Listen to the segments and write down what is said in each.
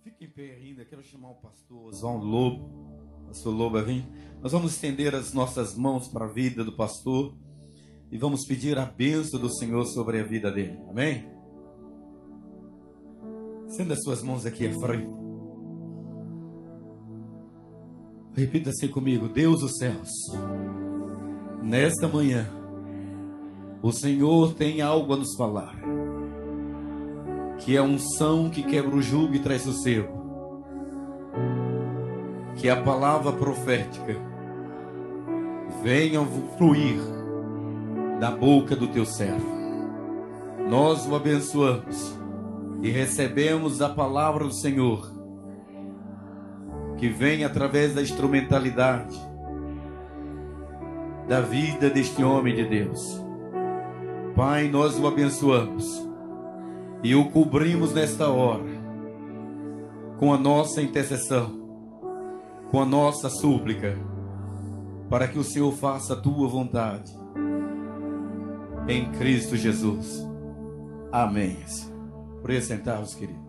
Fique em pé ainda, quero chamar o pastor Oswaldo Lobo. Pastor Lobo vai vir. Nós vamos estender as nossas mãos para a vida do pastor e vamos pedir a bênção do Senhor sobre a vida dele. Amém? Estenda as suas mãos aqui à frente. Repita assim comigo: Deus dos céus, nesta manhã, o Senhor tem algo a nos falar, que é a unção que quebra o jugo e traz sossego, que a palavra profética venha fluir da boca do teu servo. Nós o abençoamos e recebemos a palavra do Senhor, que vem através da instrumentalidade da vida deste homem de Deus. Pai, nós o abençoamos e o cobrimos nesta hora com a nossa intercessão, com a nossa súplica, para que o Senhor faça a tua vontade em Cristo Jesus. Amém. Por aí sentar-vos, querido.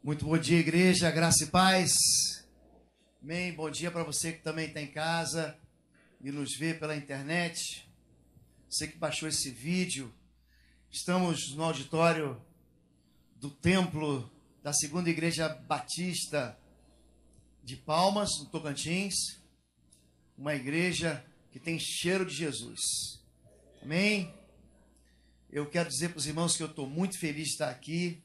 Muito bom dia, igreja, graça e paz. Amém. Bom dia para você que também está em casa e nos vê pela internet. Você que baixou esse vídeo. Estamos no auditório do templo da Segunda Igreja Batista de Palmas, no Tocantins. Uma igreja que tem cheiro de Jesus. Amém. Eu quero dizer para os irmãos que eu estou muito feliz de estar aqui.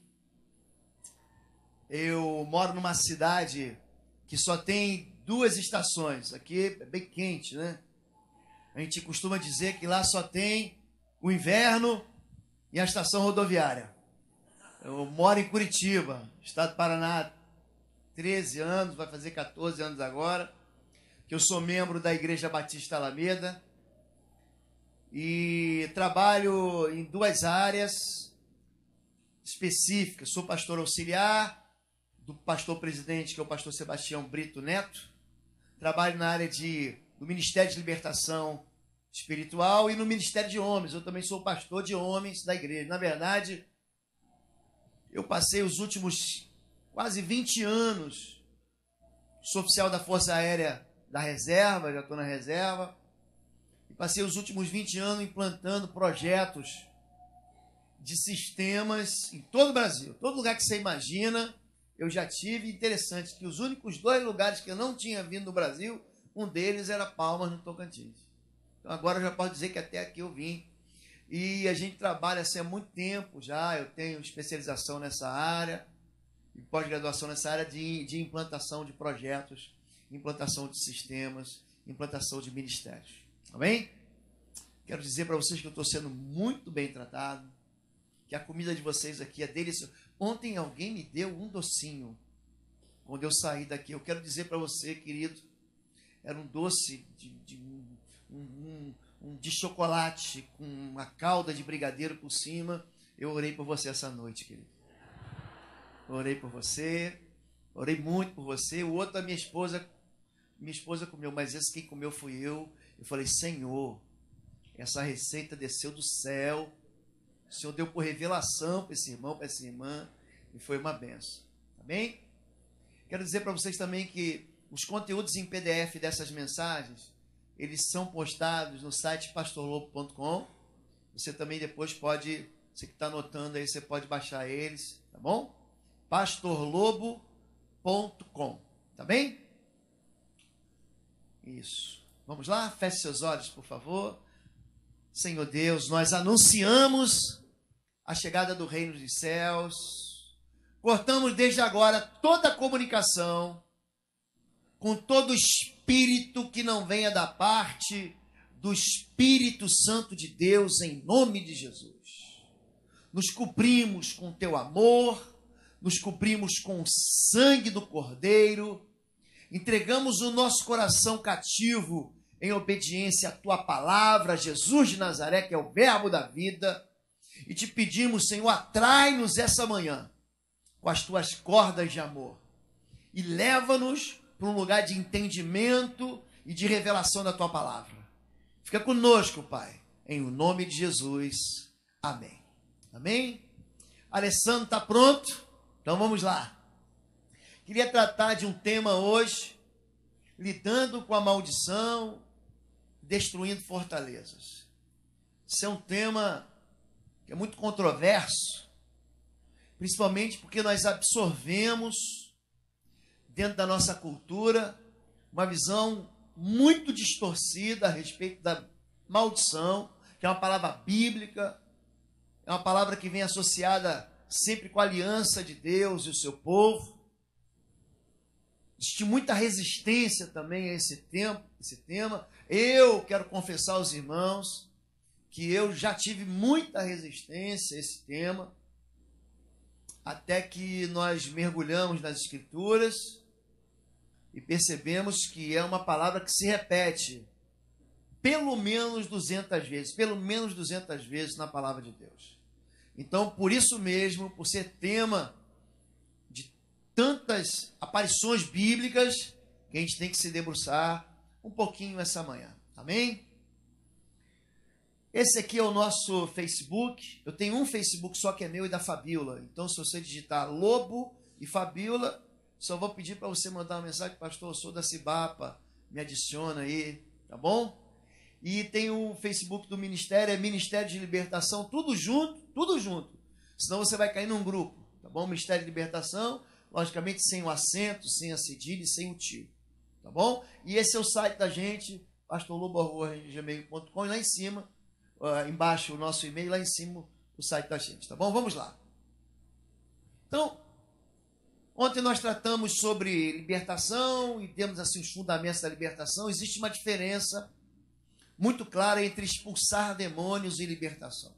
Eu moro numa cidade que só tem 2 estações. Aqui é bem quente, né? A gente costuma dizer que lá só tem o inverno e a estação rodoviária. Eu moro em Curitiba, estado do Paraná, 13 anos, vai fazer 14 anos agora, que eu sou membro da Igreja Batista Alameda e trabalho em 2 áreas específicas. Sou pastor auxiliar do pastor presidente, que é o pastor Sebastião Brito Neto. Trabalho na área do Ministério de Libertação Espiritual e no Ministério de Homens. Eu também sou pastor de homens da igreja. Na verdade, eu passei os últimos quase 20 anos, sou oficial da Força Aérea da Reserva, já estou na reserva, e passei os últimos 20 anos implantando projetos de sistemas em todo o Brasil. Todo lugar que você imagina, eu já tive. Interessante que os únicos 2 lugares que eu não tinha vindo no Brasil, um deles era Palmas, no Tocantins. Então agora eu já posso dizer que até aqui eu vim. E a gente trabalha assim há muito tempo já. Eu tenho especialização nessa área, e pós-graduação nessa área de implantação de projetos, implantação de sistemas, implantação de ministérios. Amém? Quero dizer para vocês que eu estou sendo muito bem tratado, que a comida de vocês aqui é deliciosa. Ontem alguém me deu um docinho quando eu saí daqui. Eu quero dizer para você, querido, era um doce de chocolate com uma calda de brigadeiro por cima. Eu orei por você essa noite, querido. Orei por você, orei muito por você. O outro, a minha esposa comeu, mas esse quem comeu fui eu. Eu falei: Senhor, essa receita desceu do céu. O Senhor deu por revelação para esse irmão, para essa irmã, e foi uma benção. Amém? Quero dizer para vocês também que os conteúdos em PDF dessas mensagens, eles são postados no site pastorlobo.com. Você também depois pode, você que está anotando aí, você pode baixar eles, tá bom? pastorlobo.com, tá bem? Isso. Vamos lá? Feche seus olhos, por favor. Senhor Deus, nós anunciamos a chegada do reino dos céus. Cortamos desde agora toda a comunicação com todo espírito que não venha da parte do Espírito Santo de Deus, em nome de Jesus. Nos cobrimos com teu amor, nos cobrimos com o sangue do Cordeiro, entregamos o nosso coração cativo em obediência à tua palavra, Jesus de Nazaré, que é o verbo da vida, e te pedimos, Senhor, atrai-nos essa manhã com as tuas cordas de amor e leva-nos para um lugar de entendimento e de revelação da tua palavra. Fica conosco, Pai. Em o nome de Jesus. Amém. Amém? Alessandro está pronto? Então vamos lá. Queria tratar de um tema hoje, lidando com a maldição, destruindo fortalezas. Esse é um tema que é muito controverso, principalmente porque nós absorvemos dentro da nossa cultura uma visão muito distorcida a respeito da maldição, que é uma palavra bíblica, é uma palavra que vem associada sempre com a aliança de Deus e o seu povo. Existe muita resistência também a esse tema. Eu quero confessar aos irmãos que eu já tive muita resistência a esse tema, até que nós mergulhamos nas Escrituras e percebemos que é uma palavra que se repete pelo menos 200 vezes na palavra de Deus. Então, por isso mesmo, por ser tema de tantas aparições bíblicas, que a gente tem que se debruçar um pouquinho essa manhã. Amém? Esse aqui é o nosso Facebook. Eu tenho um Facebook só que é meu e da Fabíola. Então, se você digitar Lobo e Fabíola, só vou pedir para você mandar uma mensagem: pastor, eu sou da Cibapa, me adiciona aí, tá bom? E tem o Facebook do Ministério, é Ministério de Libertação, tudo junto. Senão você vai cair num grupo, tá bom? Ministério de Libertação, logicamente sem o acento, sem a cedilha e sem o tio, tá bom? E esse é o site da gente, pastorlobo@gmail.com, e lá em cima, embaixo o nosso e-mail, lá em cima o site da gente, tá bom? Vamos lá. Então, ontem nós tratamos sobre libertação e temos assim os fundamentos da libertação. Existe uma diferença muito clara entre expulsar demônios e libertação.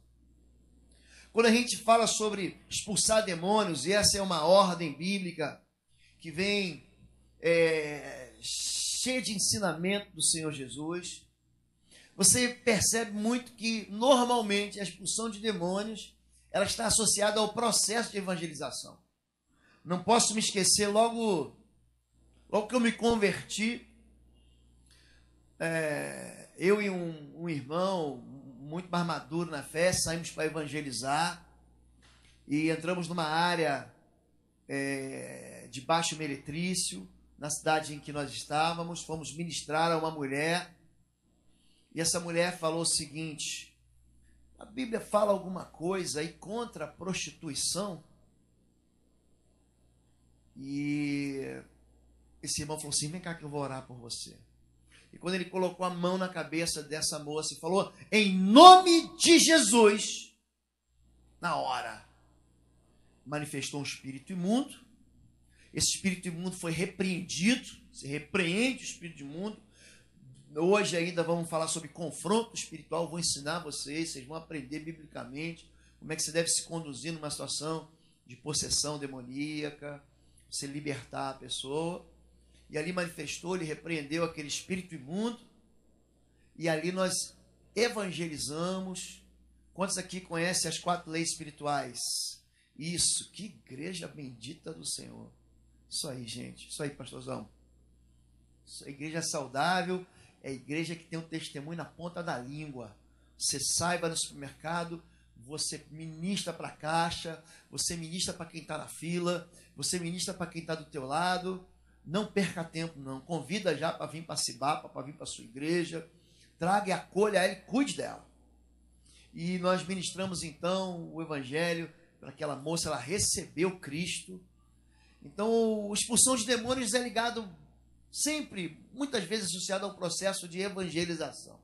Quando a gente fala sobre expulsar demônios, e essa é uma ordem bíblica que vem cheia de ensinamento do Senhor Jesus, você percebe muito que normalmente a expulsão de demônios ela está associada ao processo de evangelização. Não posso me esquecer, logo que eu me converti, eu e um irmão muito mais maduro na fé, saímos para evangelizar e entramos numa área de baixo meretrício, na cidade em que nós estávamos. Fomos ministrar a uma mulher e essa mulher falou o seguinte: a Bíblia fala alguma coisa aí contra a prostituição? E esse irmão falou assim: vem cá que eu vou orar por você. E quando ele colocou a mão na cabeça dessa moça e falou: em nome de Jesus, na hora, manifestou um espírito imundo. Esse espírito imundo foi repreendido. Se repreende o espírito imundo. Hoje ainda vamos falar sobre confronto espiritual. Vou ensinar vocês vão aprender biblicamente como é que você deve se conduzir numa situação de possessão demoníaca, você libertar a pessoa. E ali manifestou, ele repreendeu aquele espírito imundo. E ali nós evangelizamos. Quantos aqui conhecem as 4 leis espirituais? Isso, que igreja bendita do Senhor. Isso aí, gente. Isso aí, pastorzão. Isso é igreja saudável. É igreja que tem um testemunho na ponta da língua. Você saiba no supermercado, você ministra para a caixa, você ministra para quem está na fila, você ministra para quem está do teu lado. Não perca tempo, não. Convida já para vir para a Cibapa, para vir para a sua igreja. Traga e acolha ela e cuide dela. E nós ministramos então o evangelho para aquela moça, ela recebeu Cristo. Então, a expulsão de demônios é ligado sempre, muitas vezes associado ao processo de evangelização.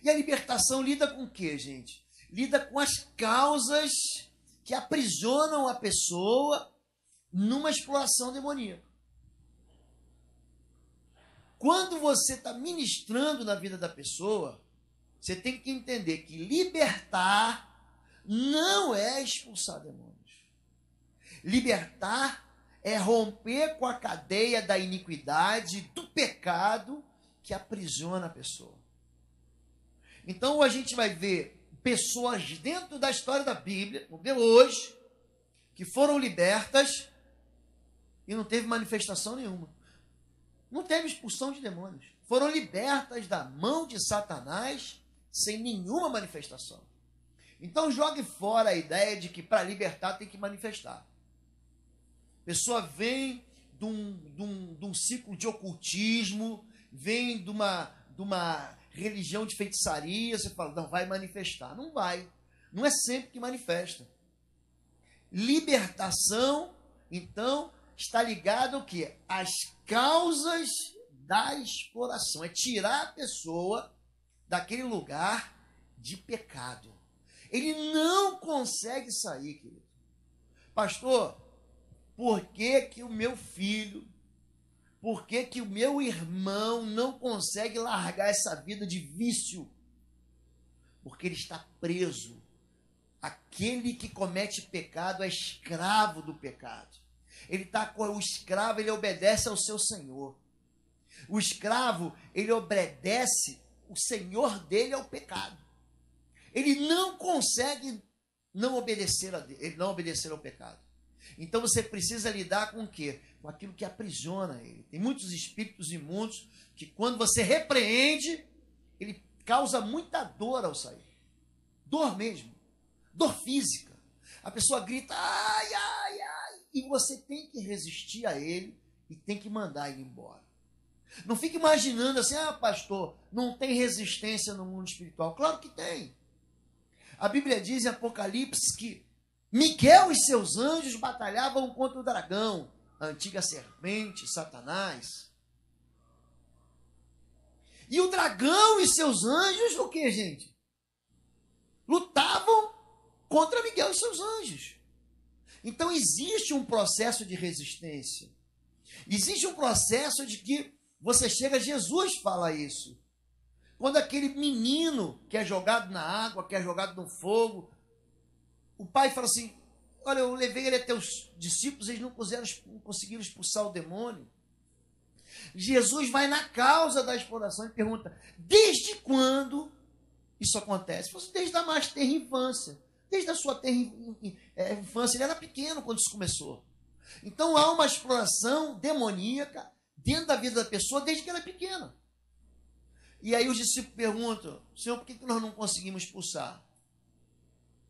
E a libertação lida com o quê, gente? Lida com as causas que aprisionam a pessoa numa exploração demoníaca. Quando você está ministrando na vida da pessoa, você tem que entender que libertar não é expulsar demônios. Libertar é romper com a cadeia da iniquidade, do pecado que aprisiona a pessoa. Então a gente vai ver pessoas dentro da história da Bíblia, vamos ver hoje, que foram libertas e não teve manifestação nenhuma. Não teve expulsão de demônios. Foram libertas da mão de Satanás sem nenhuma manifestação. Então jogue fora a ideia de que para libertar tem que manifestar. A pessoa vem de um ciclo de ocultismo, vem de uma religião de feitiçaria, você fala, não, vai manifestar. Não vai. Não é sempre que manifesta. Libertação, então, está ligado ao quê? Às causas da exploração. É tirar a pessoa daquele lugar de pecado. Ele não consegue sair, querido. Pastor, por que que o meu filho, por que que o meu irmão não consegue largar essa vida de vício? Porque ele está preso. Aquele que comete pecado é escravo do pecado. O escravo, ele obedece ao seu senhor. O escravo, ele obedece, o senhor dele é o pecado. Ele não consegue não obedecer ao pecado. Então você precisa lidar com o quê? Com aquilo que aprisiona ele. Tem muitos espíritos imundos que quando você repreende, ele causa muita dor ao sair. Dor mesmo. Dor física. A pessoa grita, ai, ai, ai. E você tem que resistir a ele e tem que mandar ele embora. Não fique imaginando assim, pastor, não tem resistência no mundo espiritual. Claro que tem. A Bíblia diz em Apocalipse que Miguel e seus anjos batalhavam contra o dragão, a antiga serpente, Satanás. E o dragão e seus anjos, o que, gente? Lutavam contra Miguel e seus anjos. Então existe um processo de resistência. Existe um processo de que você chega, Jesus fala isso. Quando aquele menino que é jogado na água, que é jogado no fogo, o pai fala assim, olha, eu levei ele até os discípulos, eles não conseguiram expulsar o demônio. Jesus vai na causa da exploração e pergunta, desde quando isso acontece? Desde a mais tenra infância. Desde a sua tenra infância, ele era pequeno quando isso começou. Então há uma exploração demoníaca dentro da vida da pessoa desde que ela é pequena. E aí os discípulos perguntam, Senhor, por que nós não conseguimos expulsar?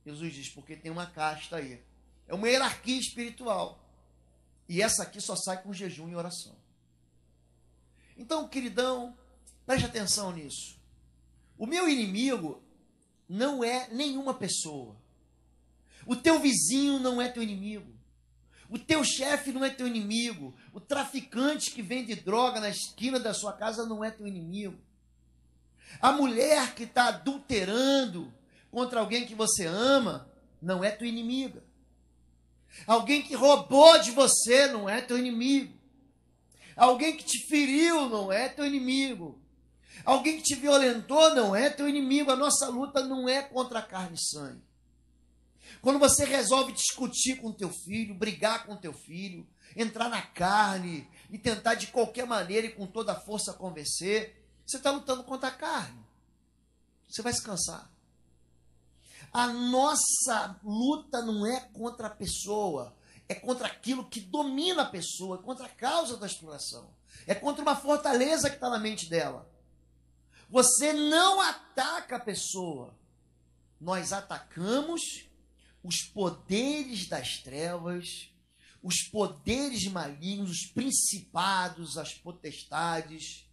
Jesus diz, porque tem uma casta aí. É uma hierarquia espiritual. E essa aqui só sai com jejum e oração. Então, queridão, preste atenção nisso. O meu inimigo não é nenhuma pessoa. O teu vizinho não é teu inimigo. O teu chefe não é teu inimigo. O traficante que vende droga na esquina da sua casa não é teu inimigo. A mulher que está adulterando contra alguém que você ama não é tua inimiga. Alguém que roubou de você não é teu inimigo. Alguém que te feriu não é teu inimigo. Alguém que te violentou não é teu inimigo. A nossa luta não é contra a carne e sangue. Quando você resolve discutir com teu filho, brigar com teu filho, entrar na carne e tentar de qualquer maneira e com toda a força convencer, você está lutando contra a carne. Você vai se cansar. A nossa luta não é contra a pessoa, é contra aquilo que domina a pessoa, é contra a causa da exploração, é contra uma fortaleza que está na mente dela. Você não ataca a pessoa, nós atacamos os poderes das trevas, os poderes malignos, os principados, as potestades,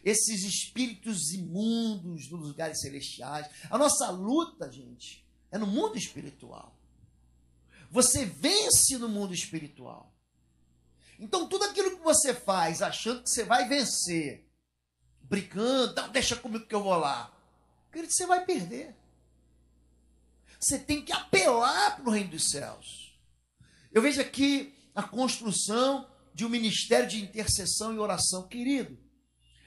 esses espíritos imundos dos lugares celestiais. A nossa luta, gente, é no mundo espiritual. Você vence no mundo espiritual. Então, tudo aquilo que você faz achando que você vai vencer, brincando, não, deixa comigo que eu vou lá, querido, você vai perder. Você tem que apelar para o reino dos céus. Eu vejo aqui a construção de um ministério de intercessão e oração. Querido,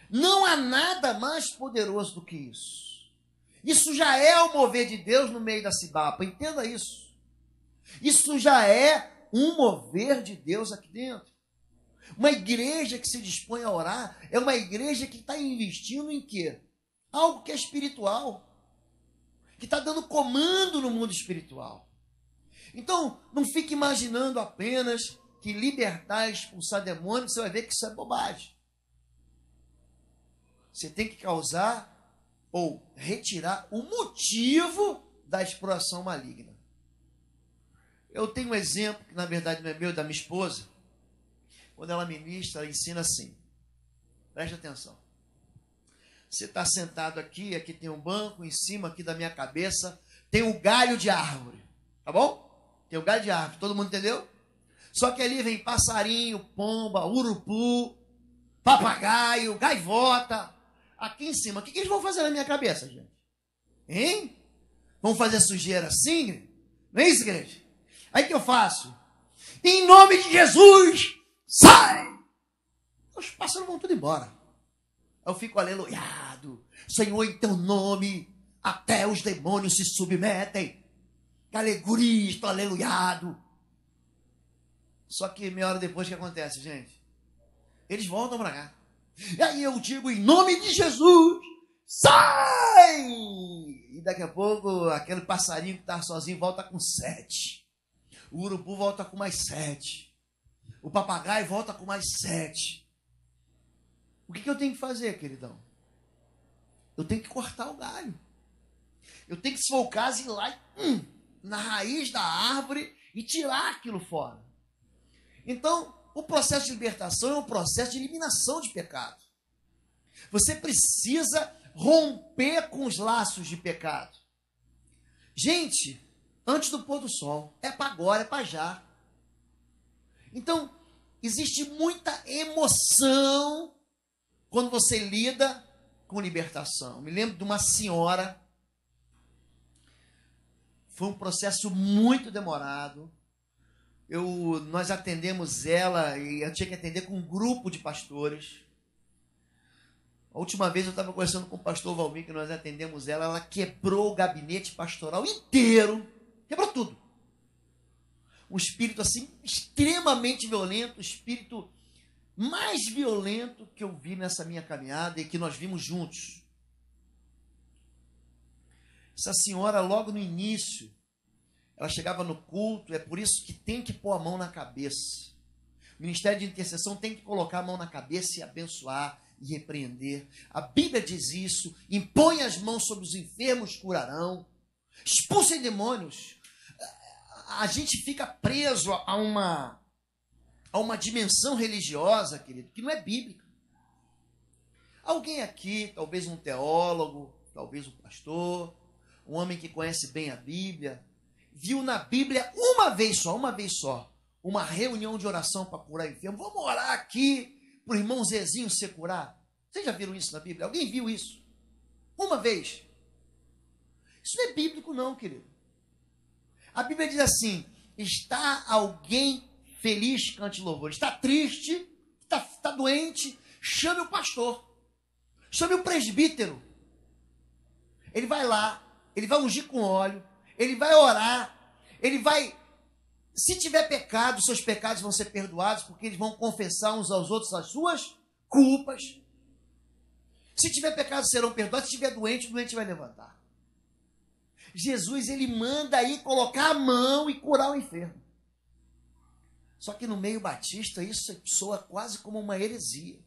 não há nada mais poderoso do que isso. Isso já é o mover de Deus no meio da Cibapa. Entenda isso. Isso já é um mover de Deus aqui dentro. Uma igreja que se dispõe a orar é uma igreja que está investindo em quê? Algo que é espiritual. Que está dando comando no mundo espiritual. Então, não fique imaginando apenas que libertar e expulsar demônios, você vai ver que isso é bobagem. Você tem que causar ou retirar o motivo da exploração maligna. Eu tenho um exemplo, que na verdade não é meu, é da minha esposa. Quando ela ministra, ela ensina assim. Preste atenção. Você está sentado aqui, aqui tem um banco, em cima aqui da minha cabeça tem um galho de árvore. Tá bom? Tem um galho de árvore, todo mundo entendeu? Só que ali vem passarinho, pomba, urupu, papagaio, gaivota. Aqui em cima, o que eles vão fazer na minha cabeça, gente? Hein? Vão fazer sujeira assim? Não é isso, igreja? Aí o que eu faço? Em nome de Jesus, sai! Os pássaros vão tudo embora. Eu fico aleluiado. Senhor, em teu nome, até os demônios se submetem. Que alegria, estou aleluiado. Só que meia hora depois, o que acontece, gente? Eles voltam para cá. E aí eu digo, em nome de Jesus, sai! E daqui a pouco, aquele passarinho que está sozinho volta com 7. O urubu volta com mais 7. O papagaio volta com mais 7. O que eu tenho que fazer, queridão? Eu tenho que cortar o galho. Eu tenho que se for o caso, ir lá na raiz da árvore e tirar aquilo fora. Então, o processo de libertação é um processo de eliminação de pecado. Você precisa romper com os laços de pecado. Gente, antes do pôr do sol, é para agora, é para já. Então, existe muita emoção quando você lida com libertação. Me lembro de uma senhora, foi um processo muito demorado. Nós atendemos ela e eu tinha que atender com um grupo de pastores. A última vez eu estava conversando com o pastor Valmir, que nós atendemos ela quebrou o gabinete pastoral inteiro, quebrou tudo. Um espírito assim extremamente violento, o espírito mais violento que eu vi nessa minha caminhada e que nós vimos juntos. Essa senhora, logo no início, ela chegava no culto, é por isso que tem que pôr a mão na cabeça. O ministério de intercessão tem que colocar a mão na cabeça e abençoar e repreender. A Bíblia diz isso, impõe as mãos sobre os enfermos, curarão, expulsem demônios. A gente fica preso a uma dimensão religiosa, querido, que não é bíblica. Alguém aqui, talvez um teólogo, talvez um pastor, um homem que conhece bem a Bíblia, viu na Bíblia uma vez só, uma reunião de oração para curar enfermo. Vamos orar aqui para o irmão Zezinho ser curado. Vocês já viram isso na Bíblia? Alguém viu isso? Uma vez. Isso não é bíblico não, querido. A Bíblia diz assim, está alguém feliz, cante louvor. Está triste, está doente, chame o pastor. Chame o presbítero. Ele vai lá, ele vai ungir com óleo, ele vai orar, ele vai... Se tiver pecado, seus pecados vão ser perdoados, porque eles vão confessar uns aos outros as suas culpas. Se tiver pecado, serão perdoados. Se estiver doente, o doente vai levantar. Jesus, ele manda aí colocar a mão e curar o enfermo. Só que no meio batista, isso soa quase como uma heresia.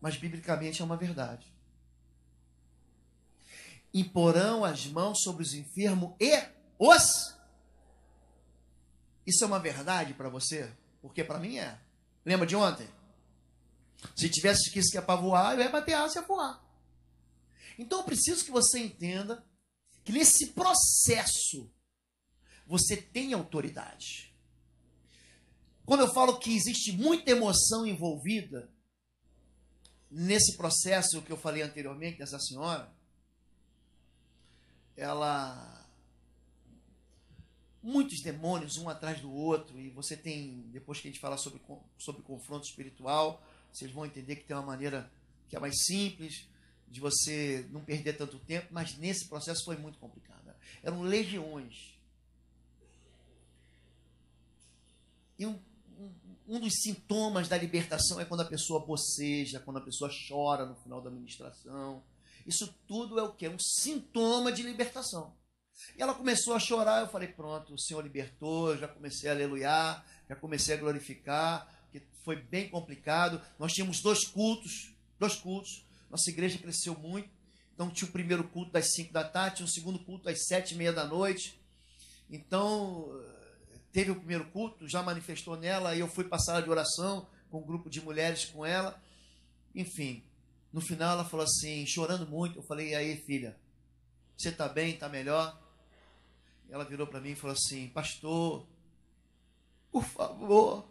Mas, biblicamente, é uma verdade. Imporão as mãos sobre os enfermos e os... Isso é uma verdade para você? Porque para mim é. Lembra de ontem? Se tivesse que isso é para voar, eu ia bater asa e ia voar. Então eu preciso que você entenda que nesse processo você tem autoridade. Quando eu falo que existe muita emoção envolvida nesse processo que eu falei anteriormente dessa senhora, ela... Muitos demônios, um atrás do outro, e você tem, depois que a gente falar sobre confronto espiritual, vocês vão entender que tem uma maneira que é mais simples, de você não perder tanto tempo, mas nesse processo foi muito complicado. Eram legiões. E um dos sintomas da libertação é quando a pessoa boceja, quando a pessoa chora no final da ministração. Isso tudo é o quê? Um sintoma de libertação. E ela começou a chorar, eu falei, pronto, o Senhor libertou, eu já comecei a aleluiar, já comecei a glorificar, que foi bem complicado. Nós tínhamos dois cultos, nossa igreja cresceu muito, Então tinha o primeiro culto das 5 da tarde, tinha o segundo culto às 7h30 da noite. Então teve o primeiro culto, já manifestou nela, aí eu fui para a sala de oração com um grupo de mulheres com ela. Enfim, no final ela falou assim, chorando muito, eu falei, e aí filha, você está bem, está melhor? Ela virou para mim e falou assim, pastor, por favor,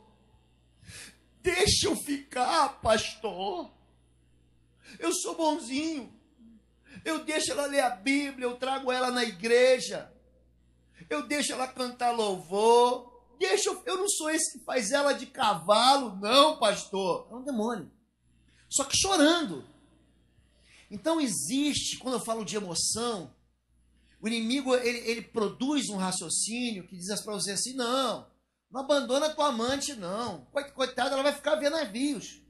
deixa eu ficar, pastor. Eu sou bonzinho. Eu deixo ela ler a Bíblia, eu trago ela na igreja. Eu deixo ela cantar louvor. Eu não sou esse que faz ela de cavalo, não, pastor. É um demônio. Só que chorando. Então existe, quando eu falo de emoção, o inimigo, ele produz um raciocínio que diz para você assim, não abandona tua amante, não. Coitada, ela vai ficar vendo navios.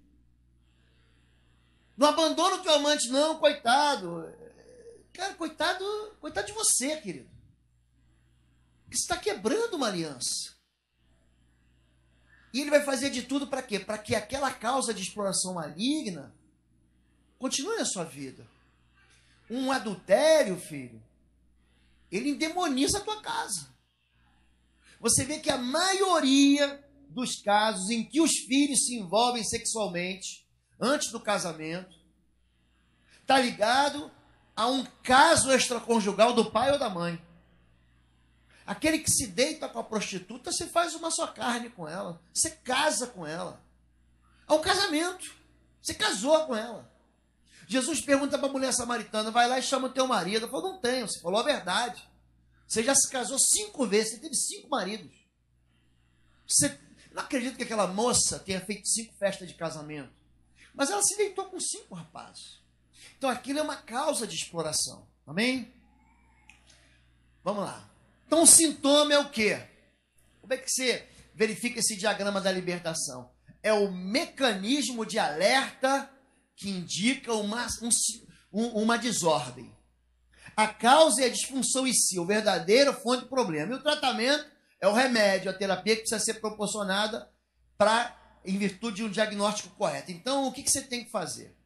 Não abandona o teu amante, não, coitado. Cara, coitado de você, querido. Porque você está quebrando uma aliança. E ele vai fazer de tudo para quê? Para que aquela causa de exploração maligna continue na sua vida. Um adultério, filho, ele endemoniza a tua casa. Você vê que a maioria dos casos em que os filhos se envolvem sexualmente antes do casamento está ligado a um caso extraconjugal do pai ou da mãe. Aquele que se deita com a prostituta, você faz uma só carne com ela. Você casa com ela. É um casamento. Você casou com ela. Jesus pergunta para a mulher samaritana, vai lá e chama o teu marido. Ela falou, não tenho. Você falou a verdade. Você já se casou 5 vezes, você teve 5 maridos. Você não acredita que aquela moça tenha feito 5 festas de casamento. Mas ela se deitou com 5 rapazes. Então aquilo é uma causa de exploração. Amém? Vamos lá. Então o sintoma é o quê? Como é que você verifica esse diagrama da libertação? É o mecanismo de alerta que indica uma desordem. A causa é a disfunção em si, o verdadeiro fonte do problema. E o tratamento é o remédio, a terapia que precisa ser proporcionada em virtude de um diagnóstico correto. Então, o que você tem que fazer?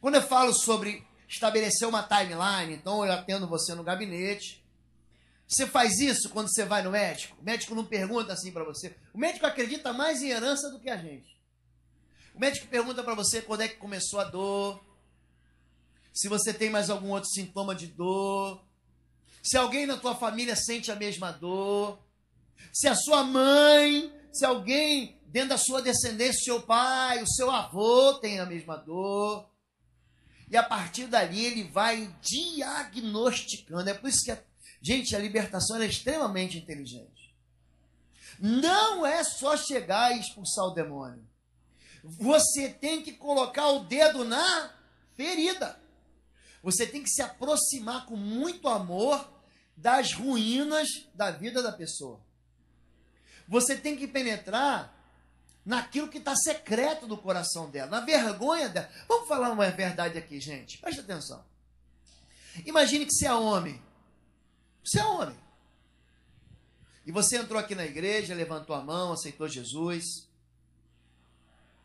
Quando eu falo sobre estabelecer uma timeline, então eu atendo você no gabinete. Você faz isso quando você vai no médico? O médico não pergunta assim para você. O médico acredita mais em herança do que a gente. O médico pergunta para você quando é que começou a dor, se você tem mais algum outro sintoma de dor, se alguém na tua família sente a mesma dor, se a sua mãe, se alguém dentro da sua descendência, o seu pai, o seu avô tem a mesma dor. E a partir dali ele vai diagnosticando. É por isso que, gente, a libertação é extremamente inteligente. Não é só chegar e expulsar o demônio. Você tem que colocar o dedo na ferida. Você tem que se aproximar com muito amor das ruínas da vida da pessoa. Você tem que penetrar naquilo que está secreto do coração dela, na vergonha dela. Vamos falar uma verdade aqui, gente. Preste atenção. Imagine que você é homem. Você é homem. E você entrou aqui na igreja, levantou a mão, aceitou Jesus.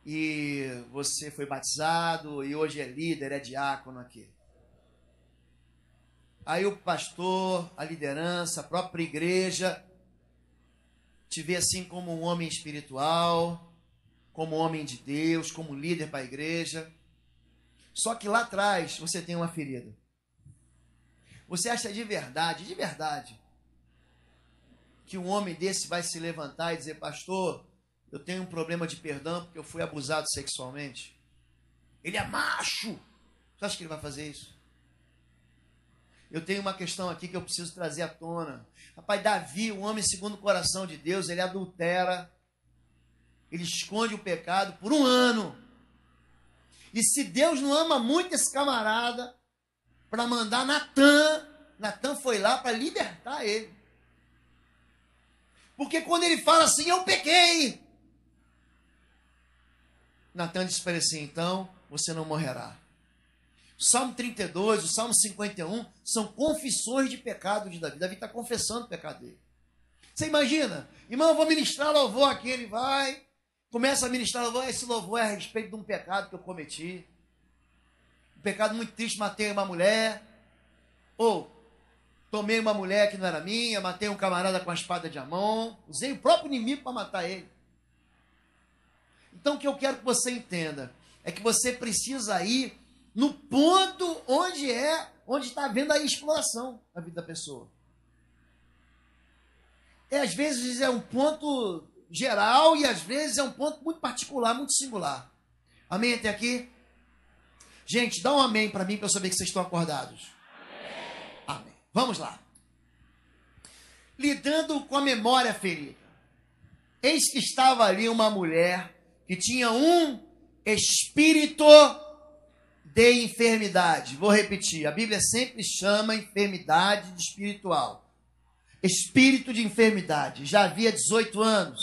E você foi batizado e hoje é líder, é diácono aqui. Aí o pastor, a liderança, a própria igreja te vê assim como um homem espiritual, como homem de Deus, como líder para a igreja. Só que lá atrás você tem uma ferida. Você acha de verdade, que um homem desse vai se levantar e dizer, pastor, eu tenho um problema de perdão porque eu fui abusado sexualmente? Ele é macho. Você acha que ele vai fazer isso? Eu tenho uma questão aqui que eu preciso trazer à tona. Rapaz, Davi, um homem segundo o coração de Deus, ele adultera, ele esconde o pecado por 1 ano. E se Deus não ama muito esse camarada, para mandar Natan foi lá para libertar ele. Porque quando ele fala assim, eu pequei, Natan disse para ele assim, então você não morrerá. O Salmo 32, o Salmo 51 são confissões de pecado de Davi. Davi está confessando o pecado dele. Você imagina? Irmão, eu vou ministrar louvor aqui. Ele vai, começa a ministrar louvor. Esse louvor é a respeito de um pecado que eu cometi. pecado muito triste, matei uma mulher, ou tomei uma mulher que não era minha, matei um camarada com a espada de Amon, usei o próprio inimigo para matar ele. Então o que eu quero que você entenda é que você precisa ir no ponto onde está havendo a exploração da vida da pessoa. Às vezes é um ponto geral e às vezes é um ponto muito particular, muito singular. Amém até aqui? Gente, dá um amém para mim para eu saber que vocês estão acordados. Amém. Vamos lá. Lidando com a memória ferida. Eis que estava ali uma mulher que tinha um espírito de enfermidade. Vou repetir, a Bíblia sempre chama enfermidade de espiritual. Espírito de enfermidade. Já havia 18 anos.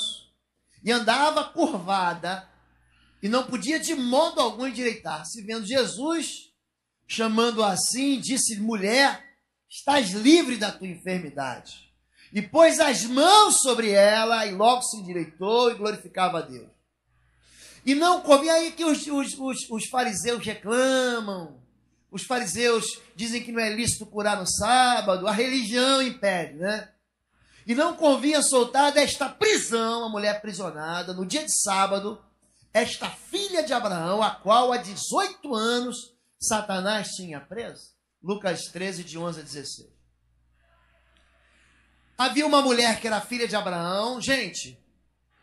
E andava curvada e não podia de modo algum endireitar-se. Vendo Jesus, chamando assim, disse: mulher, estás livre da tua enfermidade. E pôs as mãos sobre ela e logo se endireitou e glorificava a Deus. E não convém aí que os fariseus reclamam. Os fariseus dizem que não é lícito curar no sábado. A religião impede, né? E não convinha soltar desta prisão, a mulher aprisionada, no dia de sábado, esta filha de Abraão, a qual há 18 anos Satanás tinha preso. Lucas 13, de 11 a 16. Havia uma mulher que era filha de Abraão. Gente,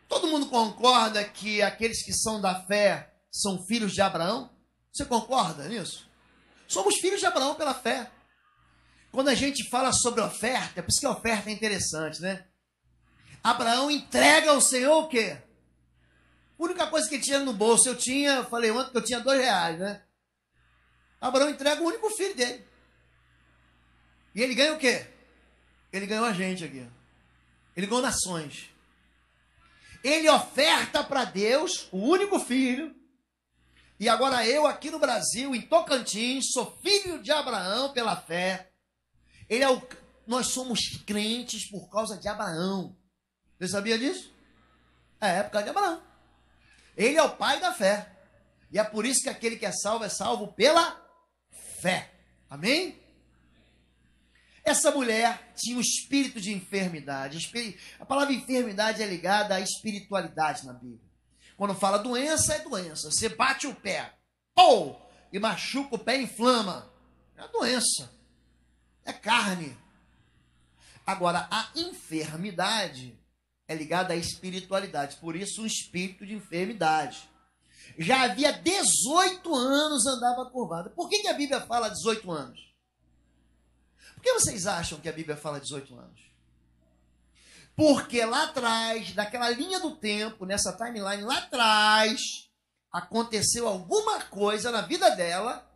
todo mundo concorda que aqueles que são da fé são filhos de Abraão? Você concorda nisso? Somos filhos de Abraão pela fé. Quando a gente fala sobre oferta, é por isso que a oferta é interessante, né? Abraão entrega ao Senhor o quê? A única coisa que ele tinha no bolso, eu falei ontem que eu tinha R$2, né? Abraão entrega o único filho dele. E ele ganha o quê? Ele ganhou a gente aqui. Ele ganhou nações. Ele oferta para Deus o único filho. E agora eu aqui no Brasil, em Tocantins, sou filho de Abraão pela fé. Nós somos crentes por causa de Abraão. Você sabia disso? É por causa de Abraão. Ele é o pai da fé. E é por isso que aquele que é salvo pela fé. Amém? Essa mulher tinha um espírito de enfermidade. A palavra enfermidade é ligada à espiritualidade na Bíblia. Quando fala doença, é doença. Você bate o pé, e machuca o pé e inflama. É doença. É carne. Agora, a enfermidade é ligada à espiritualidade. Por isso, um espírito de enfermidade. Já havia 18 anos andava curvada. Por que a Bíblia fala 18 anos? Por que vocês acham que a Bíblia fala 18 anos? Porque lá atrás, naquela linha do tempo, nessa timeline, lá atrás, aconteceu alguma coisa na vida dela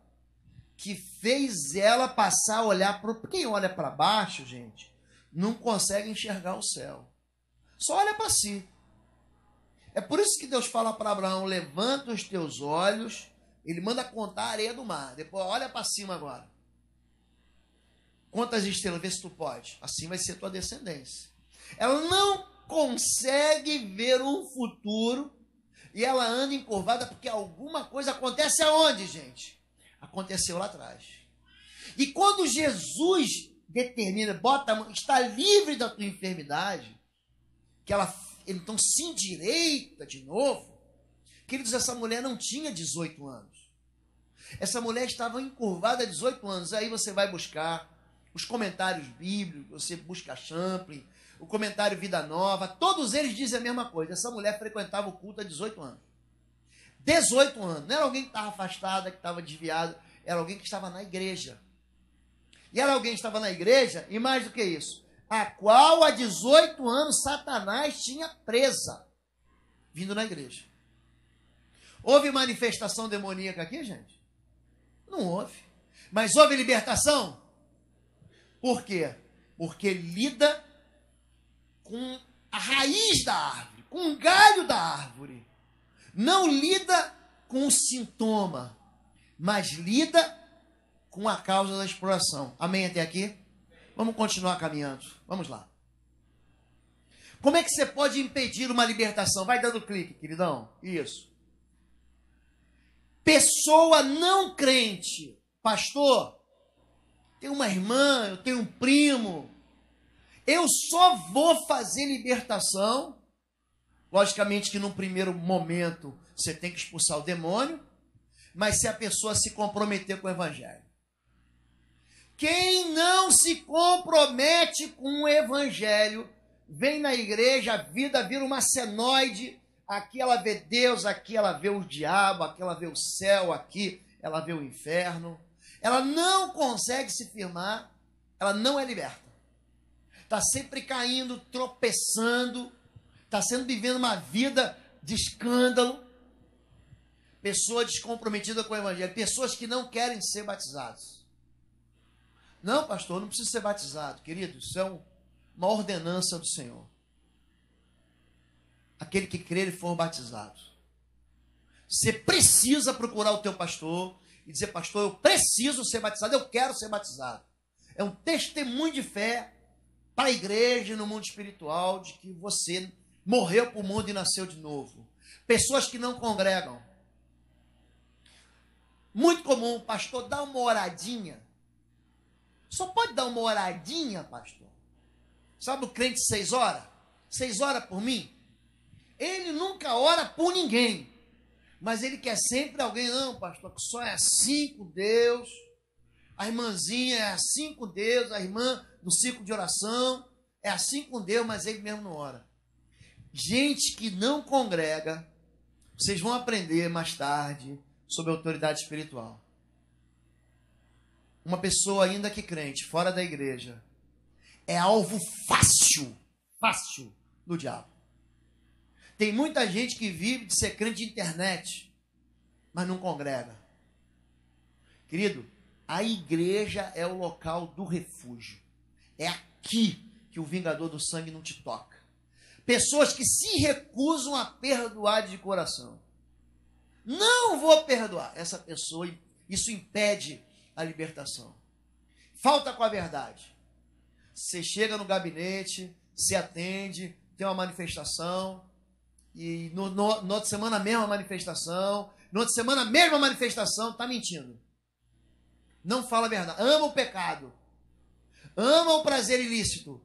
que fez ela passar a olhar para... Quem olha para baixo, gente, não consegue enxergar o céu. Só olha para si. É por isso que Deus fala para Abraão: levanta os teus olhos. Ele manda contar a areia do mar. Depois olha para cima agora. Quantas estrelas? Vê se tu pode. Assim vai ser tua descendência. Ela não consegue ver um futuro e ela anda encurvada porque alguma coisa acontece aonde, gente? Aconteceu lá atrás. E quando Jesus determina, está livre da tua enfermidade, que ela então se endireita de novo. Queridos, essa mulher não tinha 18 anos. Essa mulher estava encurvada há 18 anos. Aí você vai buscar os comentários bíblicos, você busca Champlin, o comentário Vida Nova, todos eles dizem a mesma coisa. Essa mulher frequentava o culto há 18 anos. 18 anos. Não era alguém que estava afastada, que estava desviado, era alguém que estava na igreja. E era alguém que estava na igreja, e mais do que isso, a qual há 18 anos Satanás tinha presa, vindo na igreja. Houve manifestação demoníaca aqui, gente? Não houve. Mas houve libertação? Por quê? Porque lida com a raiz da árvore, com o galho da árvore. Não lida com o sintoma, mas lida com a causa da exploração. Amém até aqui? Vamos continuar caminhando. Vamos lá. Como é que você pode impedir uma libertação? Vai dando clique, queridão. Isso. Pessoa não crente, pastor, tem uma irmã, eu tenho um primo, eu só vou fazer libertação. Logicamente que num primeiro momento você tem que expulsar o demônio, mas se a pessoa se comprometer com o evangelho. Quem não se compromete com o evangelho, vem na igreja, a vida vira uma senoide, aqui ela vê Deus, aqui ela vê o diabo, aqui ela vê o céu, aqui ela vê o inferno. Ela não consegue se firmar, ela não é liberta. Está sempre caindo, tropeçando, está vivendo uma vida de escândalo. Pessoa descomprometida com o evangelho, pessoas que não querem ser batizados. Não, pastor, não precisa ser batizado, querido, isso é uma ordenança do Senhor. Aquele que crer e for batizado. Você precisa procurar o teu pastor e dizer, pastor, eu preciso ser batizado, eu quero ser batizado. É um testemunho de fé para a igreja e no mundo espiritual de que você morreu para o mundo e nasceu de novo. Pessoas que não congregam. Muito comum, pastor, dá uma oradinha. Só pode dar uma oradinha, pastor. Sabe o crente 6 horas? 6 horas por mim? Ele nunca ora por ninguém. Mas ele quer sempre alguém, não, pastor, que só é assim com Deus. A irmãzinha é assim com Deus, a irmã no ciclo de oração é assim com Deus, mas ele mesmo não ora. Gente que não congrega, vocês vão aprender mais tarde sobre autoridade espiritual. Uma pessoa ainda que crente, fora da igreja, é alvo fácil do diabo. Tem muita gente que vive de ser crente de internet, mas não congrega. Querido, a igreja é o local do refúgio. É aqui que o vingador do sangue não te toca. Pessoas que se recusam a perdoar de coração. Não vou perdoar essa pessoa. Isso impede a libertação. Falta com a verdade. Você chega no gabinete, se atende, tem uma manifestação, e no outra semana a mesma manifestação, no outra semana a mesma manifestação, está mentindo. Não fala a verdade. Ama o pecado. Ama o prazer ilícito.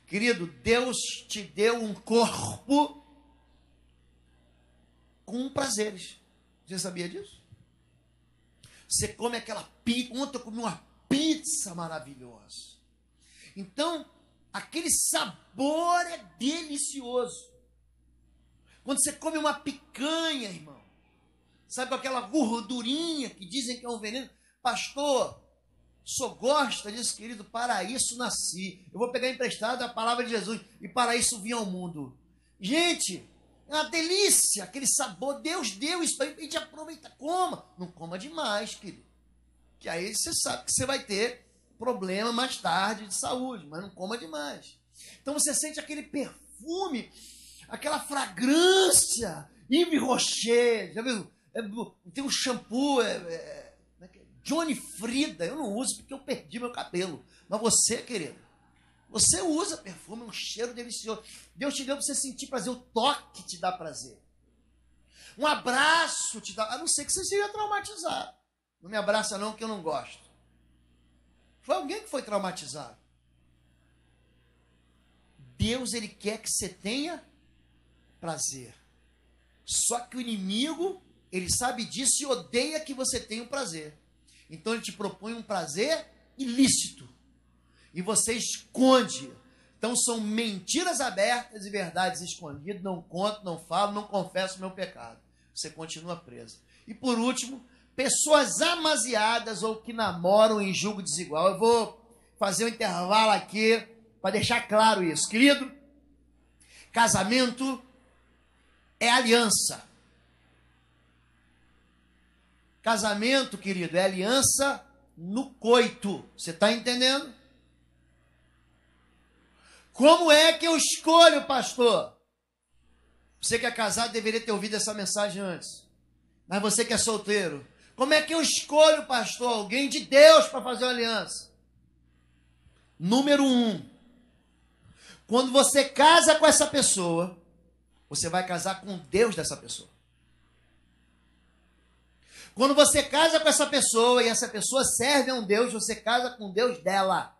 Querido, Deus te deu um corpo com prazeres. Você sabia disso? Você come aquela pizza. Ontem eu comi uma pizza maravilhosa. Então, aquele sabor é delicioso. Quando você come uma picanha, irmão, sabe, com aquela gordurinha que dizem que é um veneno. Pastor, só gosta disso, querido, para isso nasci. Eu vou pegar emprestado a palavra de Jesus, e para isso vim ao mundo. Gente, é uma delícia, aquele sabor. Deus deu isso para a gente aproveita. Coma. Não coma demais, querido. Que aí você sabe que você vai ter problema mais tarde de saúde, mas não coma demais. Então você sente aquele perfume, aquela fragrância, Yves Rocher, já viu? Tem um shampoo, Johnny Frida, eu não uso porque eu perdi meu cabelo. Mas você, querido, você usa perfume, um cheiro delicioso. Deus te deu para você sentir prazer, o toque te dá prazer. Um abraço te dá, a não ser que você seja traumatizado. Não me abraça não, que eu não gosto. Foi alguém que foi traumatizado. Deus, ele quer que você tenha prazer. Só que o inimigo, ele sabe disso e odeia que você tenha um prazer. Então ele te propõe um prazer ilícito. E você esconde. Então são mentiras abertas e verdades escondidas. Não conto, não falo, não confesso o meu pecado. Você continua preso. E por último, pessoas amasiadas ou que namoram em julgo desigual. Eu vou fazer um intervalo aqui para deixar claro isso. Querido, casamento é aliança. Casamento, querido, é aliança no coito. Você está entendendo? Como é que eu escolho, pastor? Você que é casado deveria ter ouvido essa mensagem antes. Mas você que é solteiro, como é que eu escolho, pastor, alguém de Deus para fazer uma aliança? Número 1. Quando você casa com essa pessoa, você vai casar com Deus dessa pessoa. Quando você casa com essa pessoa e essa pessoa serve a um Deus, você casa com o Deus dela.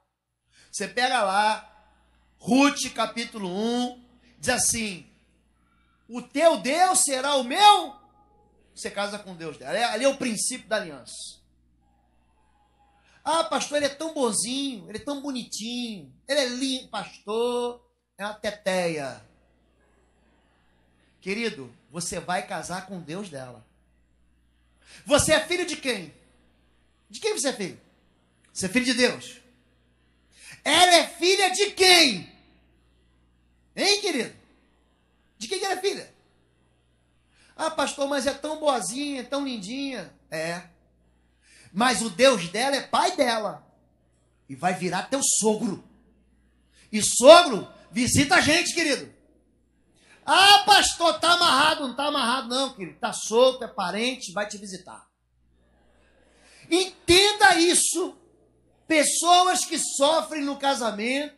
Você pega lá, Ruth capítulo 1, diz assim, o teu Deus será o meu, você casa com o Deus dela. Ali é o princípio da aliança. Ah, pastor, ele é tão bonzinho, ele é tão bonitinho, ele é lindo, pastor, é uma teteia. Querido, você vai casar com o Deus dela. Você é filho de quem? De quem você é filho? Você é filho de Deus. Ela é filha de quem? Hein, querido? De quem que ela é filha? Ah, pastor, mas é tão boazinha, é tão lindinha. É. Mas o Deus dela é pai dela. E vai virar teu sogro. E sogro visita a gente, querido. Ah, pastor, tá amarrado. Não tá amarrado não, querido. Tá solto, é parente, vai te visitar. Entenda isso. Pessoas que sofrem no casamento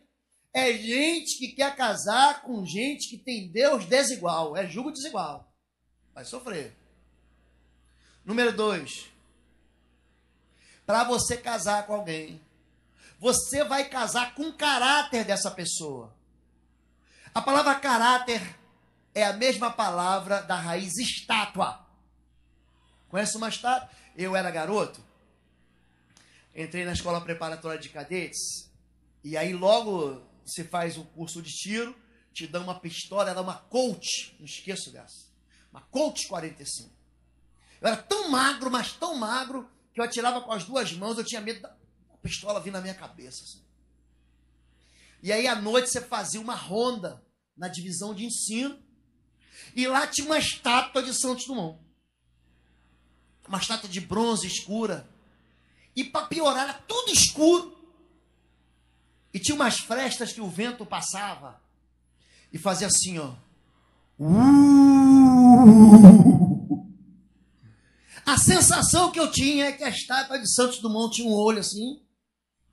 é gente que quer casar com gente que tem Deus desigual. É jugo desigual. Vai sofrer. Número 2. Para você casar com alguém, você vai casar com o caráter dessa pessoa. A palavra caráter é a mesma palavra da raiz estátua. Conhece uma estátua? Eu era garoto, entrei na escola preparatória de cadetes, e aí logo você faz o curso de tiro, te dão uma pistola, era uma Colt, não esqueço dessa, uma Colt 45. Eu era tão magro, mas tão magro, que eu atirava com as duas mãos, eu tinha medo da pistola vir na minha cabeça. Assim. E aí, à noite, você fazia uma ronda na divisão de ensino, e lá tinha uma estátua de Santos Dumont. Uma estátua de bronze escura. E para piorar, era tudo escuro. E tinha umas frestas que o vento passava, e fazia assim, ó. A sensação que eu tinha é que a estátua de Santos Dumont tinha um olho assim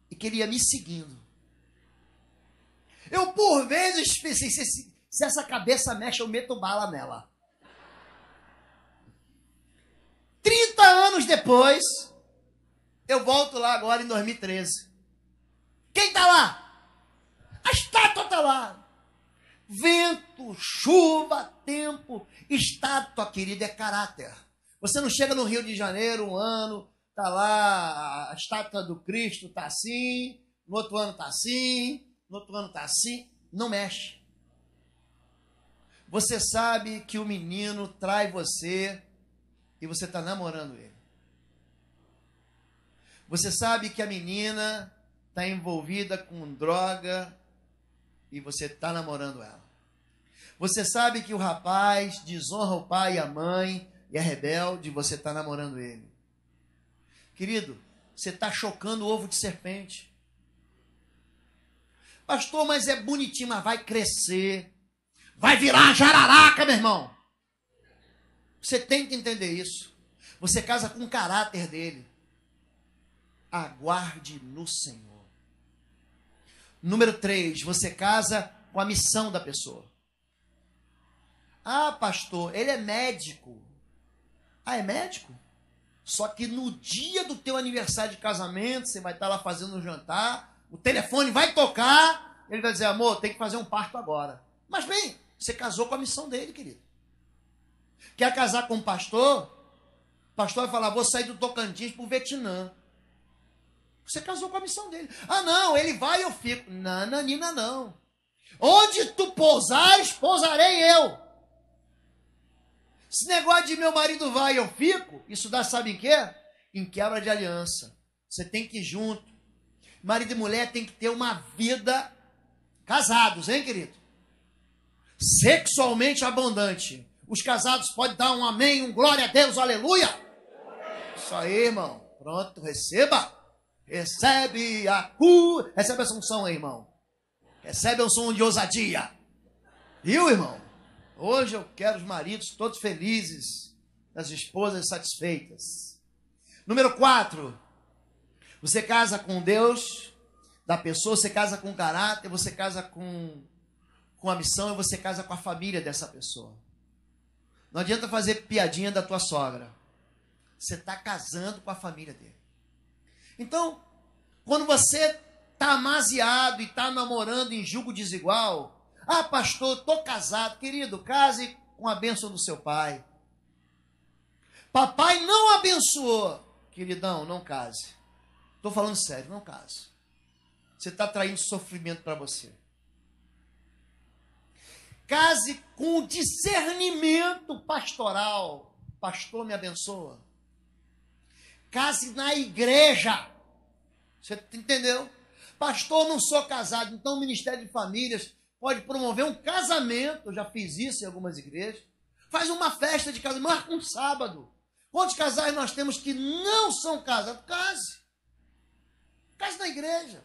e que ele ia me seguindo. Eu, por vezes, pensei, se essa cabeça mexe, eu meto bala nela. 30 anos depois, eu volto lá agora em 2013. Quem tá lá? A estátua tá lá. Vento, chuva, tempo. Estátua, querida, é caráter. Você não chega no Rio de Janeiro um ano, tá lá, a estátua do Cristo tá assim, no outro ano tá assim, no outro ano tá assim, não mexe. Você sabe que o menino trai você e você tá namorando ele. Você sabe que a menina tá envolvida com droga e você tá namorando ela. Você sabe que o rapaz desonra o pai e a mãe e é rebelde, você está namorando ele. Querido, você está chocando o ovo de serpente. Pastor, mas é bonitinho, mas vai crescer. Vai virar jararaca, meu irmão. Você tem que entender isso. Você casa com o caráter dele. Aguarde no Senhor. Número 3, você casa com a missão da pessoa. Ah, pastor, ele é médico. Ah, é médico? Só que no dia do teu aniversário de casamento, você vai estar lá fazendo um jantar, o telefone vai tocar, ele vai dizer, amor, tem que fazer um parto agora. Mas bem, você casou com a missão dele, querido. Quer casar com um pastor? O pastor vai falar, vou sair do Tocantins para o Vietnã. Você casou com a missão dele. Ah, não, ele vai e eu fico. Não, Nanina, não. Onde tu pousares, pousarei eu. Esse negócio de meu marido vai e eu fico, isso dá, sabe em quê? Em quebra de aliança. Você tem que ir junto. Marido e mulher tem que ter uma vida casados, hein, querido? Sexualmente abundante. Os casados podem dar um amém, um glória a Deus, aleluia. Isso aí, irmão. Pronto, receba. Recebe a cura. Recebe essa unção aí, irmão. Recebe a unção de ousadia. Viu, irmão? Hoje eu quero os maridos todos felizes, as esposas satisfeitas. Número 4, você casa com Deus da pessoa, você casa com caráter, você casa com a missão e você casa com a família dessa pessoa. Não adianta fazer piadinha da tua sogra. Você está casando com a família dele. Então, quando você está amaziado e está namorando em julgo desigual, ah, pastor, estou casado. Querido, case com a bênção do seu pai. Papai não abençoou. Queridão, não case. Estou falando sério, não case. Você está traindo sofrimento para você. Case com discernimento pastoral. Pastor, me abençoa. Case na igreja. Você entendeu? Pastor, não sou casado. Então o Ministério de Famílias pode promover um casamento. Eu já fiz isso em algumas igrejas. Faz uma festa de casamento. Marca um sábado. Quantos casais nós temos que não são casados? Case. Case na igreja.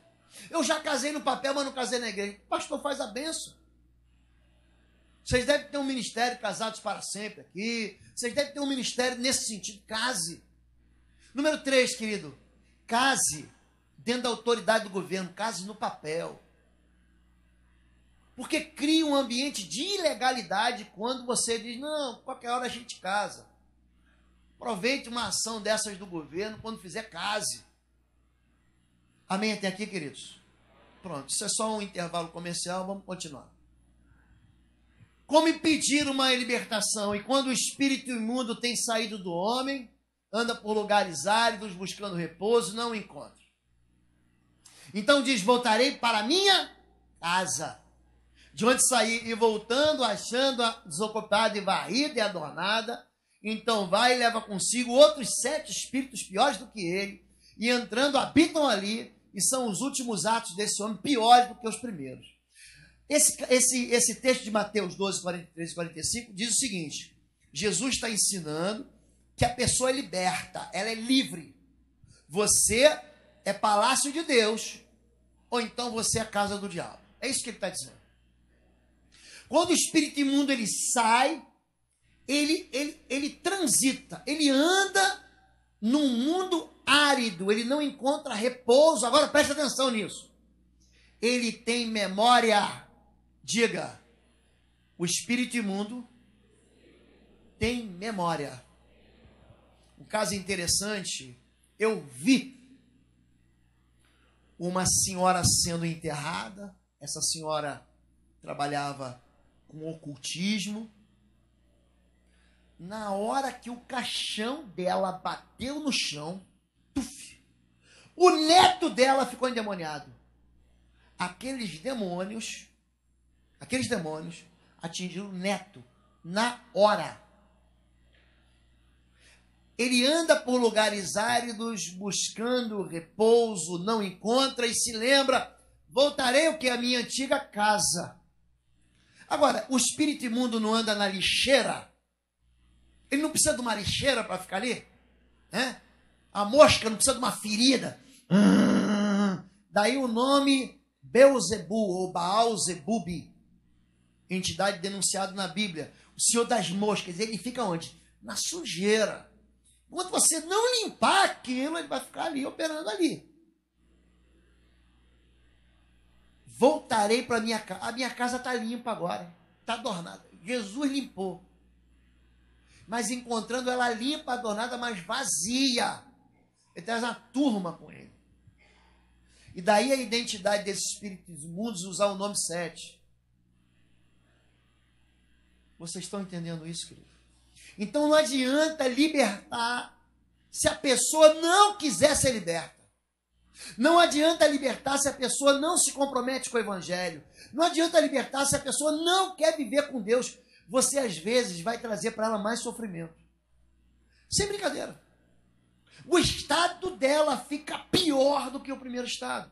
Eu já casei no papel, mas não casei na igreja. O pastor faz a bênção. Vocês devem ter um ministério casados para sempre aqui. Vocês devem ter um ministério nesse sentido. Case. Número 3, querido. Case dentro da autoridade do governo. Case no papel. Porque cria um ambiente de ilegalidade quando você diz, não, qualquer hora a gente casa. Aproveite uma ação dessas do governo, quando fizer, case. Amém até aqui, queridos? Pronto, isso é só um intervalo comercial, vamos continuar. Como impedir uma libertação? E quando o espírito imundo tem saído do homem, anda por lugares áridos, buscando repouso, não o encontra. Então diz, voltarei para a minha casa, de onde saí, e voltando, achando-a desocupada e varrida e adornada, então vai e leva consigo outros 7 espíritos piores do que ele, e entrando habitam ali, e são os últimos atos desse homem piores do que os primeiros. Esse texto de Mateus 12, 43 e 45 diz o seguinte, Jesus está ensinando que a pessoa é liberta, ela é livre. Você é palácio de Deus, ou então você é a casa do diabo. É isso que ele está dizendo. Quando o espírito imundo ele sai, ele transita, ele anda num mundo árido, ele não encontra repouso. Agora presta atenção nisso. Ele tem memória. Diga, o espírito imundo tem memória. Um caso interessante, eu vi uma senhora sendo enterrada. Essa senhora trabalhava com ocultismo. Na hora que o caixão dela bateu no chão, tuf, o neto dela ficou endemoniado. Aqueles demônios atingiram o neto na hora. Ele anda por lugares áridos, buscando repouso, não encontra e se lembra, voltarei o que é a minha antiga casa. Agora, o espírito imundo não anda na lixeira? Ele não precisa de uma lixeira para ficar ali? A mosca não precisa de uma ferida? Daí o nome Beuzebu ou Baal-Zebub, entidade denunciada na Bíblia. O senhor das moscas, ele fica onde? Na sujeira. Quando você não limpar aquilo, ele vai ficar ali, operando ali. Voltarei para a minha casa. A minha casa está limpa agora. Está adornada. Jesus limpou. Mas encontrando ela limpa, adornada, mas vazia. Ele traz uma turma com ele. E daí a identidade desses espíritos imundos usar o nome 7. Vocês estão entendendo isso, querido? Então não adianta libertar se a pessoa não quiser ser liberta. Não adianta libertar se a pessoa não se compromete com o evangelho. Não adianta libertar se a pessoa não quer viver com Deus. Você às vezes vai trazer para ela mais sofrimento. Sem brincadeira. O estado dela fica pior do que o primeiro estado.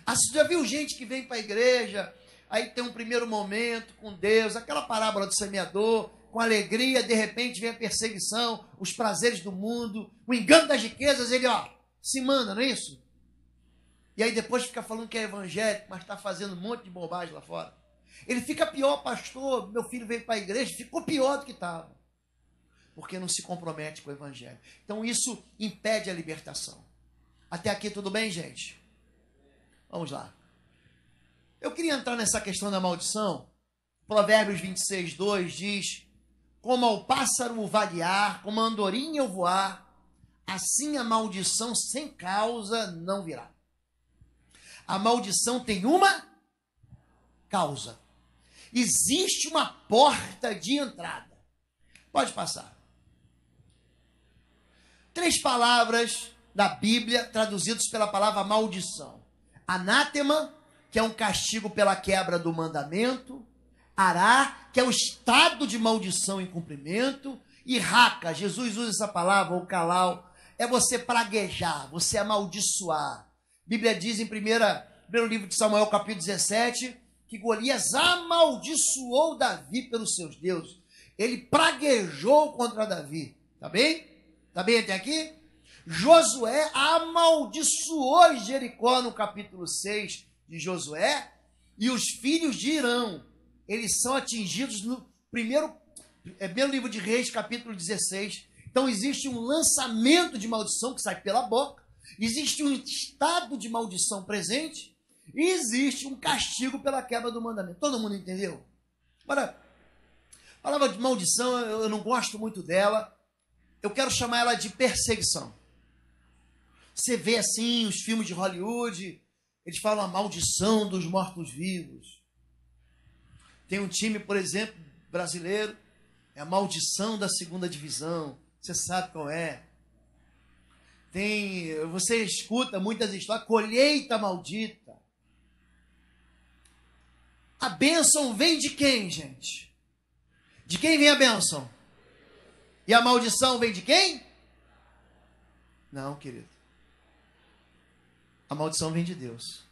Você já viu gente que vem para a igreja, aí tem um primeiro momento com Deus, aquela parábola do semeador, com alegria, de repente vem a perseguição, os prazeres do mundo, o engano das riquezas, ele se manda, não é isso? E aí depois fica falando que é evangélico, mas está fazendo um monte de bobagem lá fora. Ele fica pior, pastor, meu filho veio para a igreja, ficou pior do que estava. Porque não se compromete com o evangelho. Então isso impede a libertação. Até aqui tudo bem, gente? Vamos lá. Eu queria entrar nessa questão da maldição. Provérbios 26, 2 diz, como ao pássaro o vaguear, como a andorinha o voar, assim a maldição sem causa não virá. A maldição tem uma causa. Existe uma porta de entrada. Pode passar. 3 palavras da Bíblia traduzidas pela palavra maldição. Anátema, que é um castigo pela quebra do mandamento. Ará, que é o estado de maldição em cumprimento. E raca, Jesus usa essa palavra, ou calau, é você praguejar, você amaldiçoar. A Bíblia diz em primeiro livro de Samuel, capítulo 17, que Golias amaldiçoou Davi pelos seus deuses. Ele praguejou contra Davi. Tá bem? Tá bem até aqui? Josué amaldiçoou Jericó no capítulo 6 de Josué. E os filhos de Irão, eles são atingidos no primeiro livro de Reis, capítulo 16. Então existe um lançamento de maldição que sai pela boca. Existe um estado de maldição presente. E existe um castigo pela quebra do mandamento. Todo mundo entendeu? Agora, a palavra de maldição, eu não gosto muito dela. Eu quero chamar ela de perseguição. Você vê assim os filmes de Hollywood, eles falam a maldição dos mortos-vivos. Tem um time, por exemplo, brasileiro, é a maldição da 2ª divisão. Você sabe qual é. Você escuta muitas histórias, colheita maldita. A bênção vem de quem, gente? De quem vem a bênção? E a maldição vem de quem? Não, querido. A maldição vem de Deus.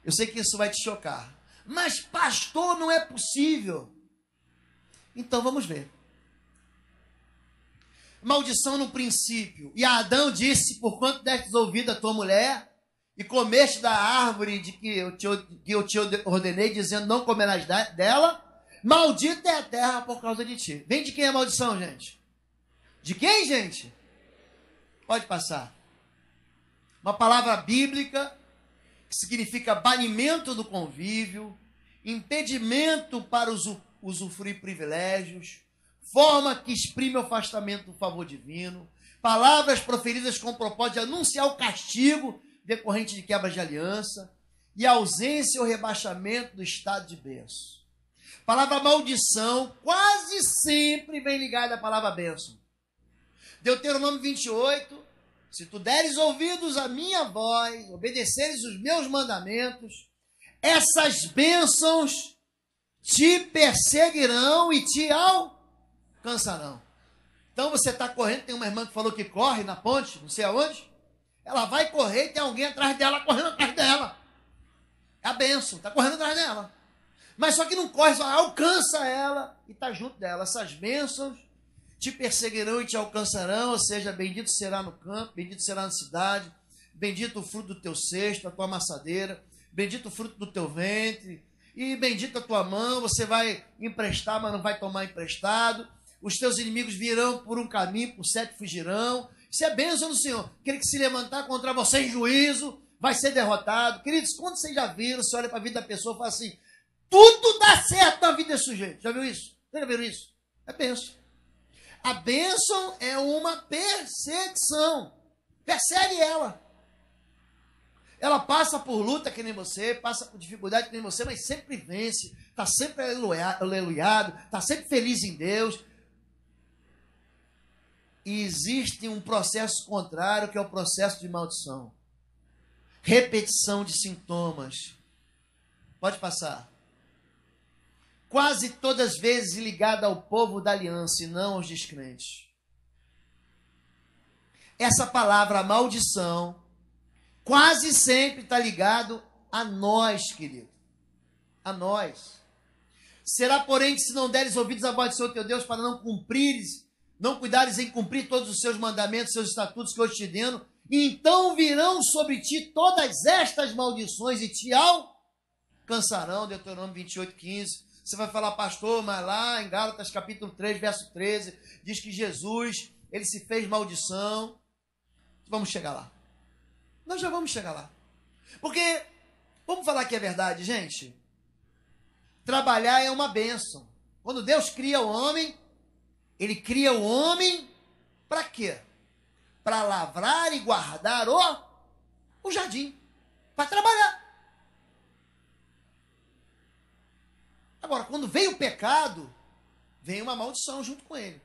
Eu sei que isso vai te chocar. Mas, pastor, não é possível. Então, vamos ver. Maldição no princípio. E Adão disse, porquanto destes ouvido a tua mulher, e comeste da árvore de que eu te ordenei, dizendo, não comerás dela, maldita é a terra por causa de ti. Vem de quem a maldição, gente? De quem, gente? Pode passar. Uma palavra bíblica que significa banimento do convívio, impedimento para usufruir privilégios, forma que exprime o afastamento do favor divino, palavras proferidas com o propósito de anunciar o castigo decorrente de quebra de aliança e ausência ou rebaixamento do estado de bênção. A palavra maldição quase sempre vem ligada à palavra bênção. Deuteronômio 28, se tu deres ouvidos à minha voz, obedeceres os meus mandamentos, essas bênçãos te perseguirão e te alcançarão. Então você está correndo, tem uma irmã que falou que corre na ponte, não sei aonde, ela vai correr e tem alguém atrás dela, correndo atrás dela. É a bênção, está correndo atrás dela. Mas só que não corre, só alcança ela e está junto dela. Essas bênçãos te perseguirão e te alcançarão, ou seja, bendito será no campo, bendito será na cidade, bendito o fruto do teu cesto, a tua amassadeira, bendito o fruto do teu ventre, e bendita a tua mão, você vai emprestar, mas não vai tomar emprestado, os teus inimigos virão por um caminho, por 7 fugirão. Isso é bênção do Senhor. Aquele que se levantar contra você em juízo vai ser derrotado. Queridos, quando vocês já viram, você olha para a vida da pessoa e fala assim, tudo dá certo na vida desse sujeito. Já viu isso? Vocês já viram isso? É bênção. A bênção é uma perseguição. Persegue ela. Ela passa por luta que nem você, passa por dificuldade que nem você, mas sempre vence. Está sempre aleluiado, está sempre feliz em Deus. E existe um processo contrário, que é o processo de maldição. Repetição de sintomas. Pode passar. Quase todas as vezes ligada ao povo da aliança e não aos descrentes. Essa palavra maldição quase sempre está ligado a nós, querido. A nós. Será, porém, que se não deres ouvidos à voz do Senhor teu Deus para não cumprires, não cuidares em cumprir todos os seus mandamentos, seus estatutos que eu te ordeno, então virão sobre ti todas estas maldições e te alcançarão. Deuteronômio 28, 15. Você vai falar, pastor, mas lá em Gálatas capítulo 3, verso 13, diz que Jesus, ele se fez maldição. Vamos chegar lá. Nós já vamos chegar lá. Porque, vamos falar que é verdade, gente. Trabalhar é uma bênção. Quando Deus cria o homem, ele cria o homem para quê? Para lavrar e guardar o jardim, para trabalhar. Agora, quando veio o pecado, vem uma maldição junto com ele.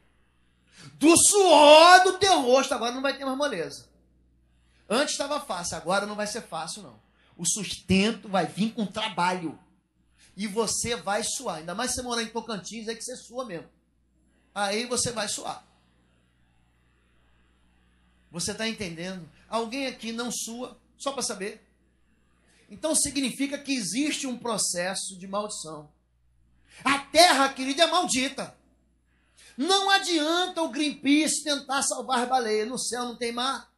Do suor do teu rosto, agora não vai ter mais moleza. Antes estava fácil, agora não vai ser fácil, não. O sustento vai vir com trabalho. E você vai suar. Ainda mais se você morar em Tocantins, é que você sua mesmo. Aí você vai suar. Você está entendendo? Alguém aqui não sua, só para saber. Então significa que existe um processo de maldição. A terra, querida, é maldita. Não adianta o Greenpeace tentar salvar baleias. No céu não tem mar.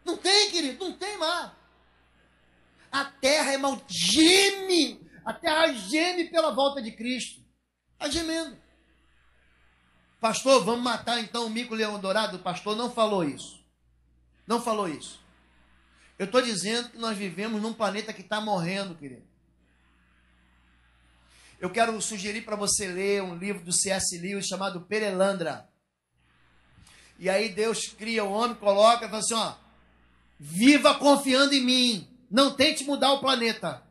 Não tem, querido, não tem mar. A terra é maldita. Geme. A terra geme pela volta de Cristo. Está gemendo. Pastor, vamos matar então o mico-leão dourado? O pastor não falou isso. Não falou isso. Eu estou dizendo que nós vivemos num planeta que está morrendo, querido. Eu quero sugerir para você ler um livro do C.S. Lewis chamado Perelandra. E aí Deus cria o homem, coloca e fala assim, ó, viva confiando em mim, não tente mudar o planeta.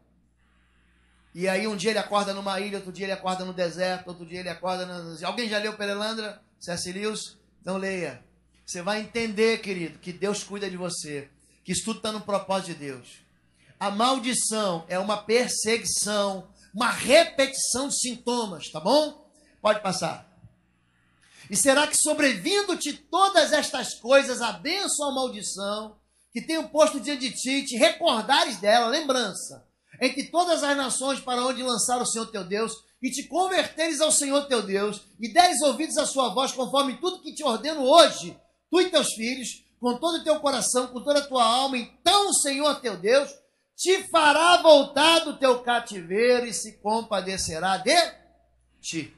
E aí um dia ele acorda numa ilha, outro dia ele acorda no deserto, outro dia ele acorda... Alguém já leu Perelandra? C.S. Lewis? Então leia. Você vai entender, querido, que Deus cuida de você, que isso tudo está no propósito de Deus. A maldição é uma perseguição, uma repetição de sintomas, tá bom? Pode passar. E será que sobrevindo-te todas estas coisas, a bênção ou a maldição, que tenho posto diante de ti, te recordares dela, lembrança, entre todas as nações para onde lançar o Senhor teu Deus, e te converteres ao Senhor teu Deus, e deres ouvidos à sua voz, conforme tudo que te ordeno hoje, tu e teus filhos, com todo o teu coração, com toda a tua alma, então o Senhor teu Deus te fará voltar do teu cativeiro e se compadecerá de ti.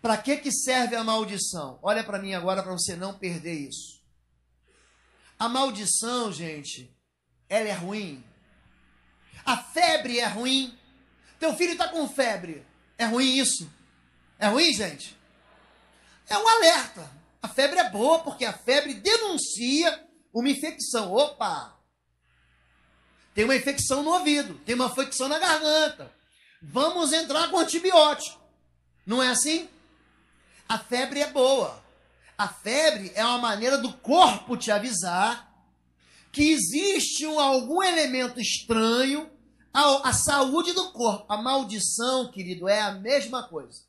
Para que serve a maldição? Olha para mim agora para você não perder isso. A maldição, gente, ela é ruim. A febre é ruim. Teu filho está com febre. É ruim isso? É ruim, gente? É um alerta. A febre é boa porque a febre denuncia uma infecção. Opa! Tem uma infecção no ouvido, tem uma infecção na garganta. Vamos entrar com antibiótico. Não é assim? A febre é boa. A febre é uma maneira do corpo te avisar que existe algum elemento estranho à saúde do corpo. A maldição, querido, é a mesma coisa.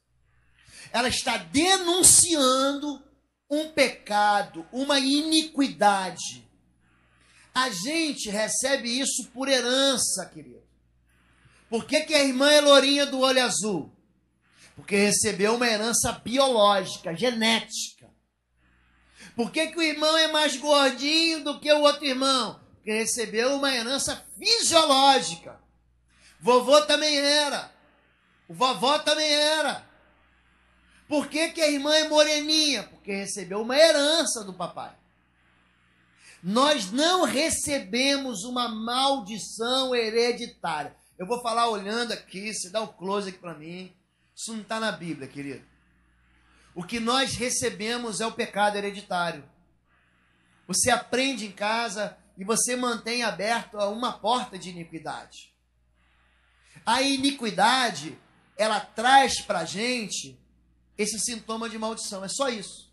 Ela está denunciando um pecado, uma iniquidade. A gente recebe isso por herança, querido. Por que a irmã é lourinha do olho azul? Porque recebeu uma herança biológica, genética. Por que o irmão é mais gordinho do que o outro irmão? Porque recebeu uma herança fisiológica. Vovô também era. O vovó também era. Por que a irmã é moreninha? Porque recebeu uma herança do papai. Nós não recebemos uma maldição hereditária. Eu vou falar olhando aqui, você dá o close aqui para mim. Isso não está na Bíblia, querido. O que nós recebemos é o pecado hereditário. Você aprende em casa e você mantém aberto uma porta de iniquidade. A iniquidade, ela traz para a gente esse sintoma de maldição. É só isso.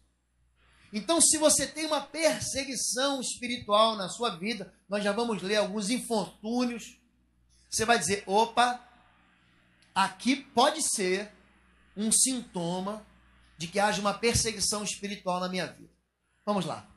Então, se você tem uma perseguição espiritual na sua vida, nós já vamos ler alguns infortúnios. Você vai dizer, opa, aqui pode ser um sintoma de que haja uma perseguição espiritual na minha vida. Vamos lá.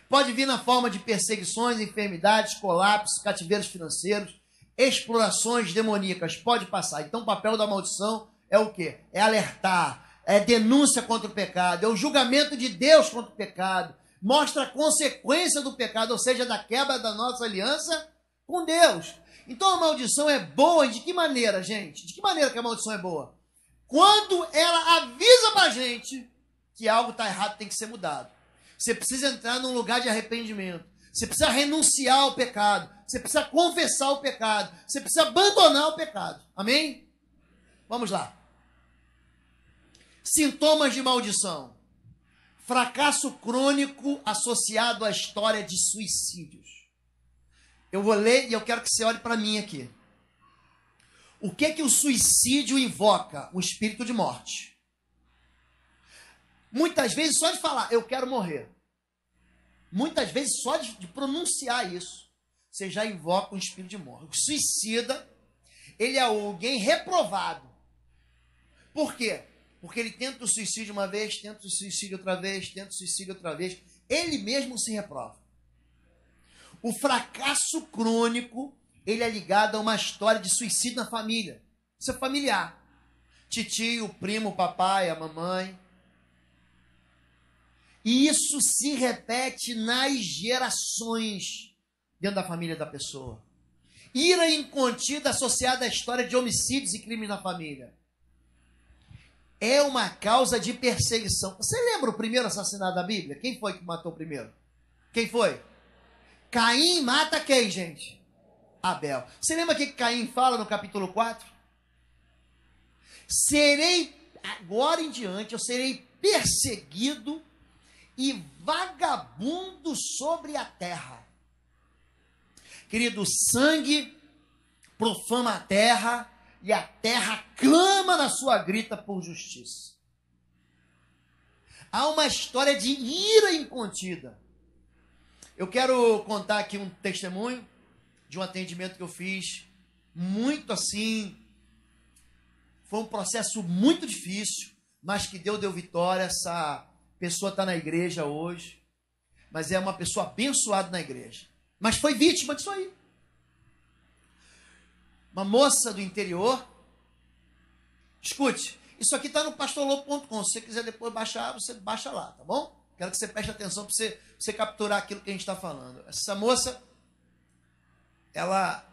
Pode vir na forma de perseguições, enfermidades, colapsos, cativeiros financeiros, explorações demoníacas. Pode passar. Então, o papel da maldição é o quê? É alertar. É denúncia contra o pecado, é o julgamento de Deus contra o pecado, mostra a consequência do pecado, ou seja, da quebra da nossa aliança com Deus. Então a maldição é boa, de que maneira, gente? De que maneira que a maldição é boa? Quando ela avisa pra gente que algo está errado, tem que ser mudado. Você precisa entrar num lugar de arrependimento, você precisa renunciar ao pecado, você precisa confessar o pecado, você precisa abandonar o pecado. Amém? Vamos lá. Sintomas de maldição. Fracasso crônico associado à história de suicídios. Eu vou ler e eu quero que você olhe para mim aqui. O que o suicídio invoca? O espírito de morte. Muitas vezes só de falar, eu quero morrer. Muitas vezes só de pronunciar isso, você já invoca um espírito de morte. O suicida, ele é alguém reprovado. Por quê? Porque ele tenta o suicídio uma vez, tenta o suicídio outra vez, tenta o suicídio outra vez. Ele mesmo se reprova. O fracasso crônico, ele é ligado a uma história de suicídio na família. Isso é familiar. Titio, o primo, o papai, a mamãe. E isso se repete nas gerações dentro da família da pessoa. Ira incontida associada à história de homicídios e crimes na família. É uma causa de perseguição. Você lembra o primeiro assassinato da Bíblia? Quem foi que matou o primeiro? Quem foi? Caim mata quem, gente? Abel. Você lembra o que Caim fala no capítulo 4? Agora em diante, eu serei perseguido e vagabundo sobre a terra. Querido, sangue profana a terra e a terra clama na sua grita por justiça. Há uma história de ira incontida. Eu quero contar aqui um testemunho de um atendimento que eu fiz, muito assim, foi um processo muito difícil, mas que Deus deu vitória. Essa pessoa está na igreja hoje, mas é uma pessoa abençoada na igreja, mas foi vítima disso aí. Uma moça do interior. Escute, isso aqui está no pastorlobo.com. Se você quiser depois baixar, você baixa lá, tá bom? Quero que você preste atenção para você capturar aquilo que a gente está falando. Essa moça, ela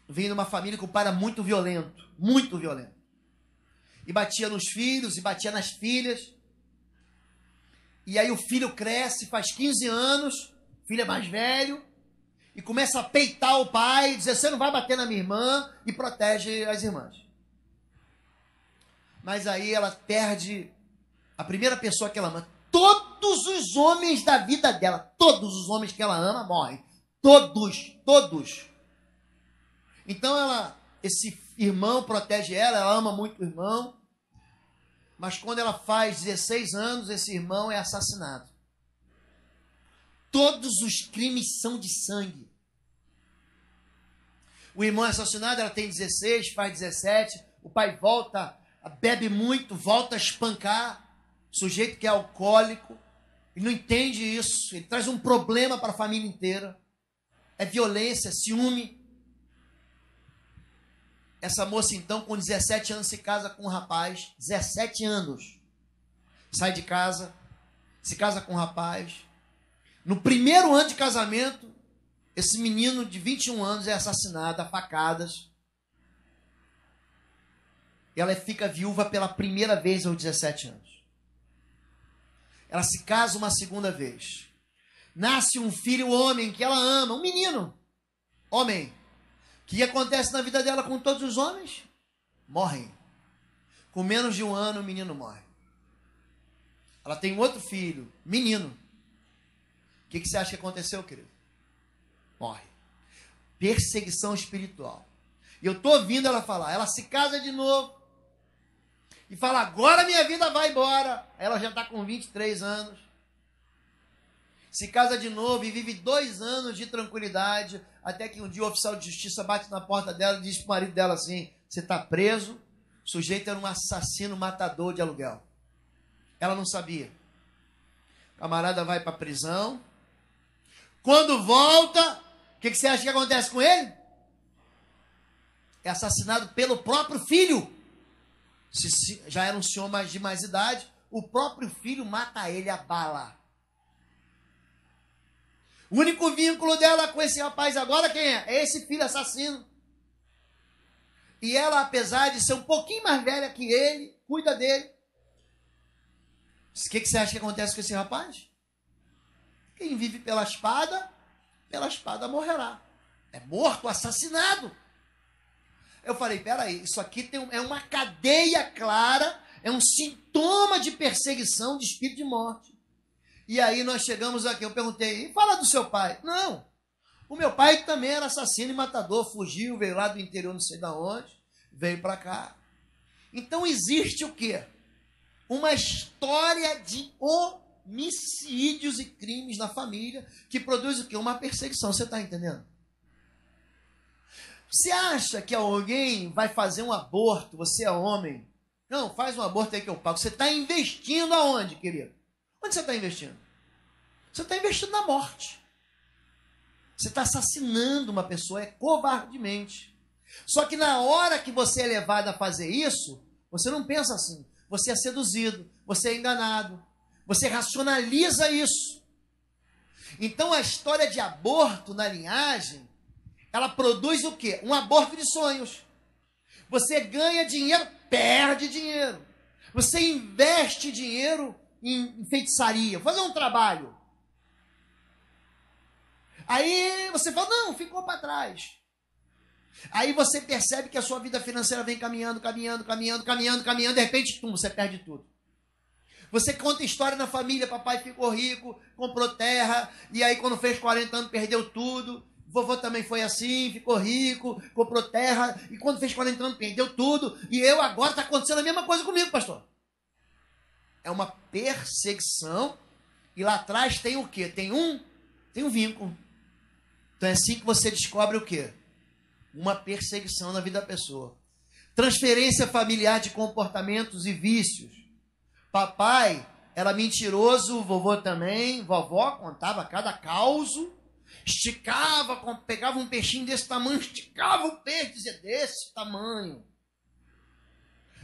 veio de uma família que o pai era muito violento, muito violento. E batia nos filhos, e batia nas filhas. E aí o filho cresce, faz 15 anos, o filho é mais velho, e começa a peitar o pai, dizer, você não vai bater na minha irmã, e protege as irmãs. Mas aí ela perde a primeira pessoa que ela ama. Todos os homens da vida dela, todos os homens que ela ama morrem. Todos. Então esse irmão protege ela ama muito o irmão, mas quando ela faz 16 anos, esse irmão é assassinado. Todos os crimes são de sangue. O irmão é assassinado, ela tem 16, faz 17, o pai volta, bebe muito, volta a espancar, sujeito que é alcoólico, ele não entende isso, ele traz um problema para a família inteira, é violência, ciúme. Essa moça então com 17 anos se casa com um rapaz, 17 anos, sai de casa, se casa com um rapaz. No primeiro ano de casamento, esse menino de 21 anos é assassinado a facadas. Ela fica viúva pela primeira vez aos 17 anos. Ela se casa uma segunda vez. Nasce um filho homem que ela ama, um menino, homem. O que acontece na vida dela com todos os homens? Morrem. Com menos de um ano, o menino morre. Ela tem um outro filho, menino. O que você acha que aconteceu, querido? Morre. Perseguição espiritual. E eu estou ouvindo ela falar. Ela se casa de novo. E fala, agora minha vida vai embora. Ela já está com 23 anos. Se casa de novo e vive 2 anos de tranquilidade. Até que um dia o oficial de justiça bate na porta dela e diz para o marido dela assim, você está preso? O sujeito era um assassino matador de aluguel. Ela não sabia. O camarada vai para a prisão. Quando volta, o que você acha que acontece com ele? É assassinado pelo próprio filho. Se já era um senhor de mais idade, o próprio filho mata ele a bala. O único vínculo dela com esse rapaz agora, quem é? É esse filho assassino. E ela, apesar de ser um pouquinho mais velha que ele, cuida dele. O que você acha que acontece com esse rapaz? Quem vive pela espada morrerá. É morto, assassinado. Eu falei, peraí, isso aqui é uma cadeia clara, é um sintoma de perseguição de espírito de morte. E aí nós chegamos aqui, eu perguntei, fala do seu pai. Não, o meu pai também era assassino e matador, fugiu, veio lá do interior, não sei de onde, veio para cá. Então existe o quê? Uma história de homicídios e crimes na família que produz o quê? Uma perseguição, você está entendendo? Você acha que alguém vai fazer um aborto, você é homem? Não, faz um aborto aí que eu pago. Você está investindo aonde, querido? Onde você está investindo? Você está investindo na morte. Você está assassinando uma pessoa, covardemente. Só que na hora que você é levado a fazer isso, você não pensa assim. Você é seduzido, você é enganado. Você racionaliza isso. Então a história de aborto na linhagem, ela produz o quê? Um aborto de sonhos. Você ganha dinheiro, perde dinheiro. Você investe dinheiro em feitiçaria, fazer um trabalho. Aí você fala, não, ficou para trás. Aí você percebe que a sua vida financeira vem caminhando, de repente, você perde tudo. Você conta história na família, papai ficou rico, comprou terra, e aí quando fez 40 anos perdeu tudo. Vovô também foi assim, ficou rico, comprou terra, e quando fez 40 anos perdeu tudo. E eu agora está acontecendo a mesma coisa comigo, pastor. É uma perseguição, e lá atrás tem o quê? Tem um vínculo. Então é assim que você descobre o quê? Uma perseguição na vida da pessoa. Transferência familiar de comportamentos e vícios. Papai era mentiroso, vovô também, vovó contava cada causo, esticava, pegava um peixinho desse tamanho, esticava o peixe, dizia desse tamanho.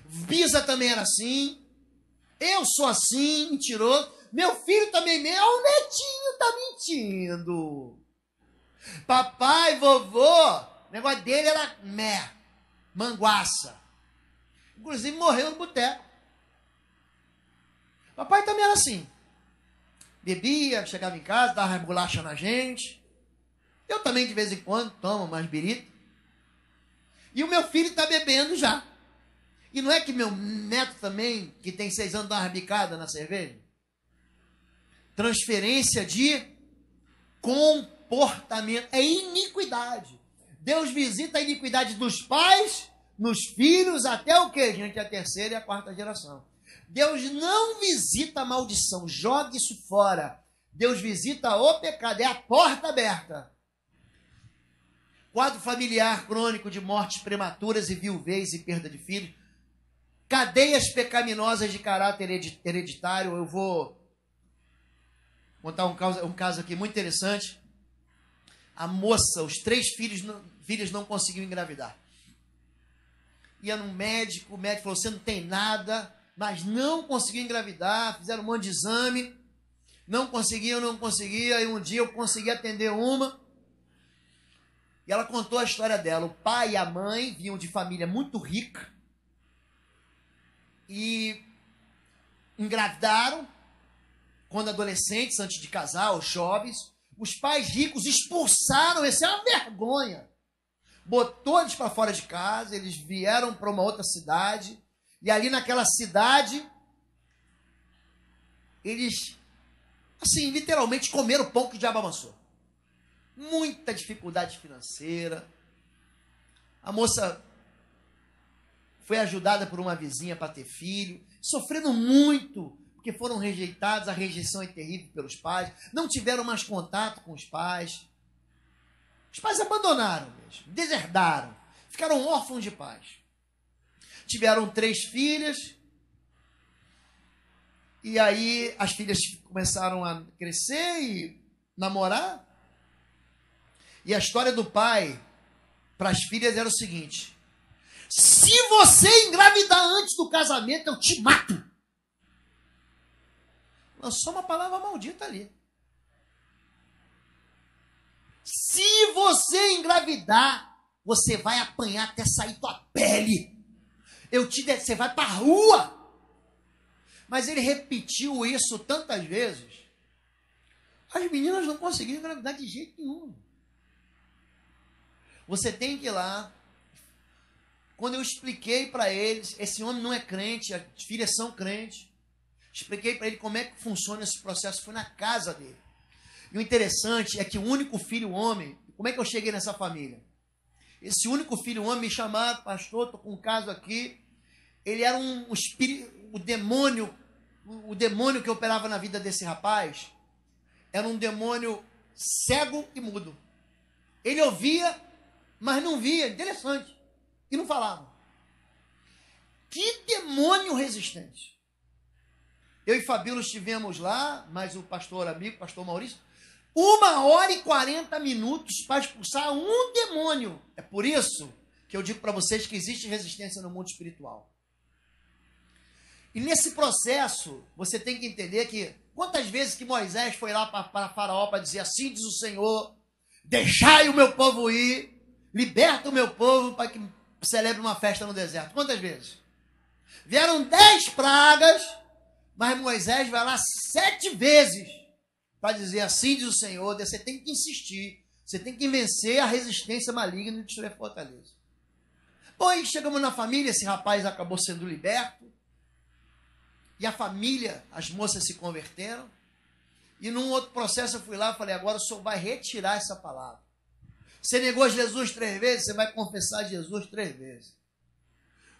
Bisa também era assim, eu sou assim, mentiroso, meu filho também, o netinho está mentindo. Papai, vovô, o negócio dele era manguaça. Inclusive morreu no boteco. Papai também era assim. Bebia, chegava em casa, dava bolacha na gente. Eu também de vez em quando tomo umas birita. E o meu filho está bebendo já. E não é que meu neto também, que tem 6 anos, dá uma bicada na cerveja? Transferência de comportamento. É iniquidade. Deus visita a iniquidade dos pais, nos filhos, até o quê, gente? A 3ª e a 4ª geração. Deus não visita a maldição, joga isso fora. Deus visita o pecado, é a porta aberta. Quadro familiar crônico de mortes prematuras e viuvez e perda de filhos. Cadeias pecaminosas de caráter hereditário. Eu vou contar um caso aqui muito interessante. A moça, os 3 filhos não conseguiam engravidar. Ia no médico, o médico falou, você não tem nada, mas não conseguiu engravidar, fizeram um monte de exame, não conseguia, e um dia eu consegui atender uma, e ela contou a história dela. O pai e a mãe vinham de família muito rica, e engravidaram, quando adolescentes, antes de casar, os jovens. Os pais ricos expulsaram, essa é uma vergonha. Botou eles para fora de casa, eles vieram para uma outra cidade, e ali naquela cidade, eles, assim, literalmente comeram o pão que o diabo amassou. Muita dificuldade financeira. A moça foi ajudada por uma vizinha para ter filho, sofrendo muito, porque foram rejeitados, a rejeição é terrível pelos pais, não tiveram mais contato com os pais. Os pais abandonaram mesmo, deserdaram, ficaram órfãos de pais. Tiveram 3 filhas, e aí as filhas começaram a crescer e namorar. E a história do pai para as filhas era o seguinte: se você engravidar antes do casamento, eu te mato. Lançou uma palavra maldita ali. Se você engravidar, você vai apanhar até sair tua pele. Você vai para a rua. Mas ele repetiu isso tantas vezes. As meninas não conseguiram engravidar de jeito nenhum. Você tem que ir lá, quando eu expliquei para eles, esse homem não é crente, as filhas são crentes, expliquei para ele como é que funciona esse processo, foi na casa dele. E o interessante é que o único filho homem, como é que eu cheguei nessa família? Esse único filho homem me chamava, pastor, estou com um caso aqui, ele era um espírito, o demônio que operava na vida desse rapaz, era um demônio cego e mudo. Ele ouvia, mas não via, interessante, e não falava. Que demônio resistente. Eu e Fabíola estivemos lá, mas o pastor amigo, pastor Maurício, 1h40 para expulsar um demônio. É por isso que eu digo para vocês que existe resistência no mundo espiritual. E nesse processo, você tem que entender que quantas vezes que Moisés foi lá para Faraó para dizer assim diz o Senhor, deixai o meu povo ir, liberta o meu povo para que celebre uma festa no deserto. Quantas vezes? Vieram 10 pragas, mas Moisés vai lá 7 vezes para dizer assim diz o Senhor. Você tem que insistir, você tem que vencer a resistência maligna de destruir a fortaleza. Bom, aí chegamos na família, esse rapaz acabou sendo liberto, e a família, as moças se converteram, e num outro processo eu fui lá e falei, agora o senhor vai retirar essa palavra. Você negou Jesus 3 vezes, você vai confessar Jesus 3 vezes.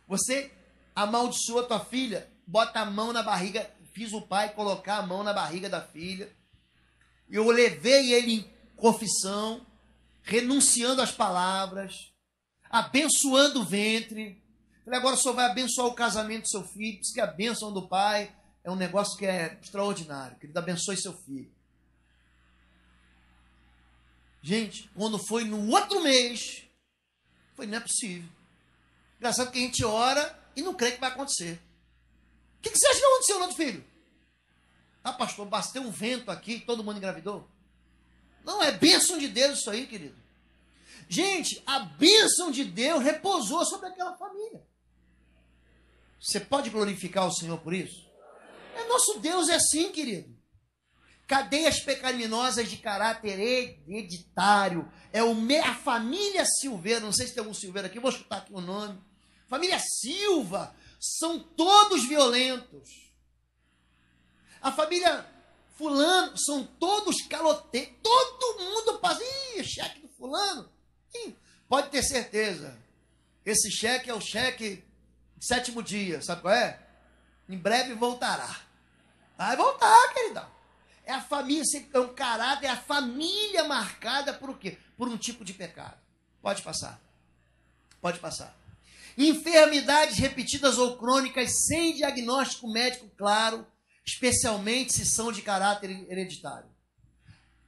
Você amaldiçoou a tua filha, bota a mão na barriga, fiz o pai colocar a mão na barriga da filha, e eu levei ele em confissão, renunciando às palavras, abençoando o ventre. Falei, agora o senhor vai abençoar o casamento do seu filho, diz que a bênção do pai é um negócio que é extraordinário, que ele abençoe seu filho. Gente, quando foi no outro mês, foi, não é possível. Engraçado que a gente ora e não crê que vai acontecer. O que você acha que aconteceu no outro filho? Ah, pastor, bateu um vento aqui, todo mundo engravidou. Não, é bênção de Deus isso aí, querido. Gente, a bênção de Deus repousou sobre aquela família. Você pode glorificar o Senhor por isso? Nosso Deus é assim, querido. Cadeias pecaminosas de caráter hereditário. É a família Silveira. Não sei se tem algum Silveira aqui, vou chutar aqui o nome. Família Silva. São todos violentos. A família Fulano são todos caloteiros. Todo mundo passa. Ih, cheque do Fulano. Ih, pode ter certeza. Esse cheque é o cheque de 7º dia. Sabe qual é? Em breve voltará. Vai voltar, queridão. É a família, é um caráter, é a família marcada por o quê? Por um tipo de pecado. Pode passar. Pode passar. Enfermidades repetidas ou crônicas sem diagnóstico médico claro, especialmente se são de caráter hereditário.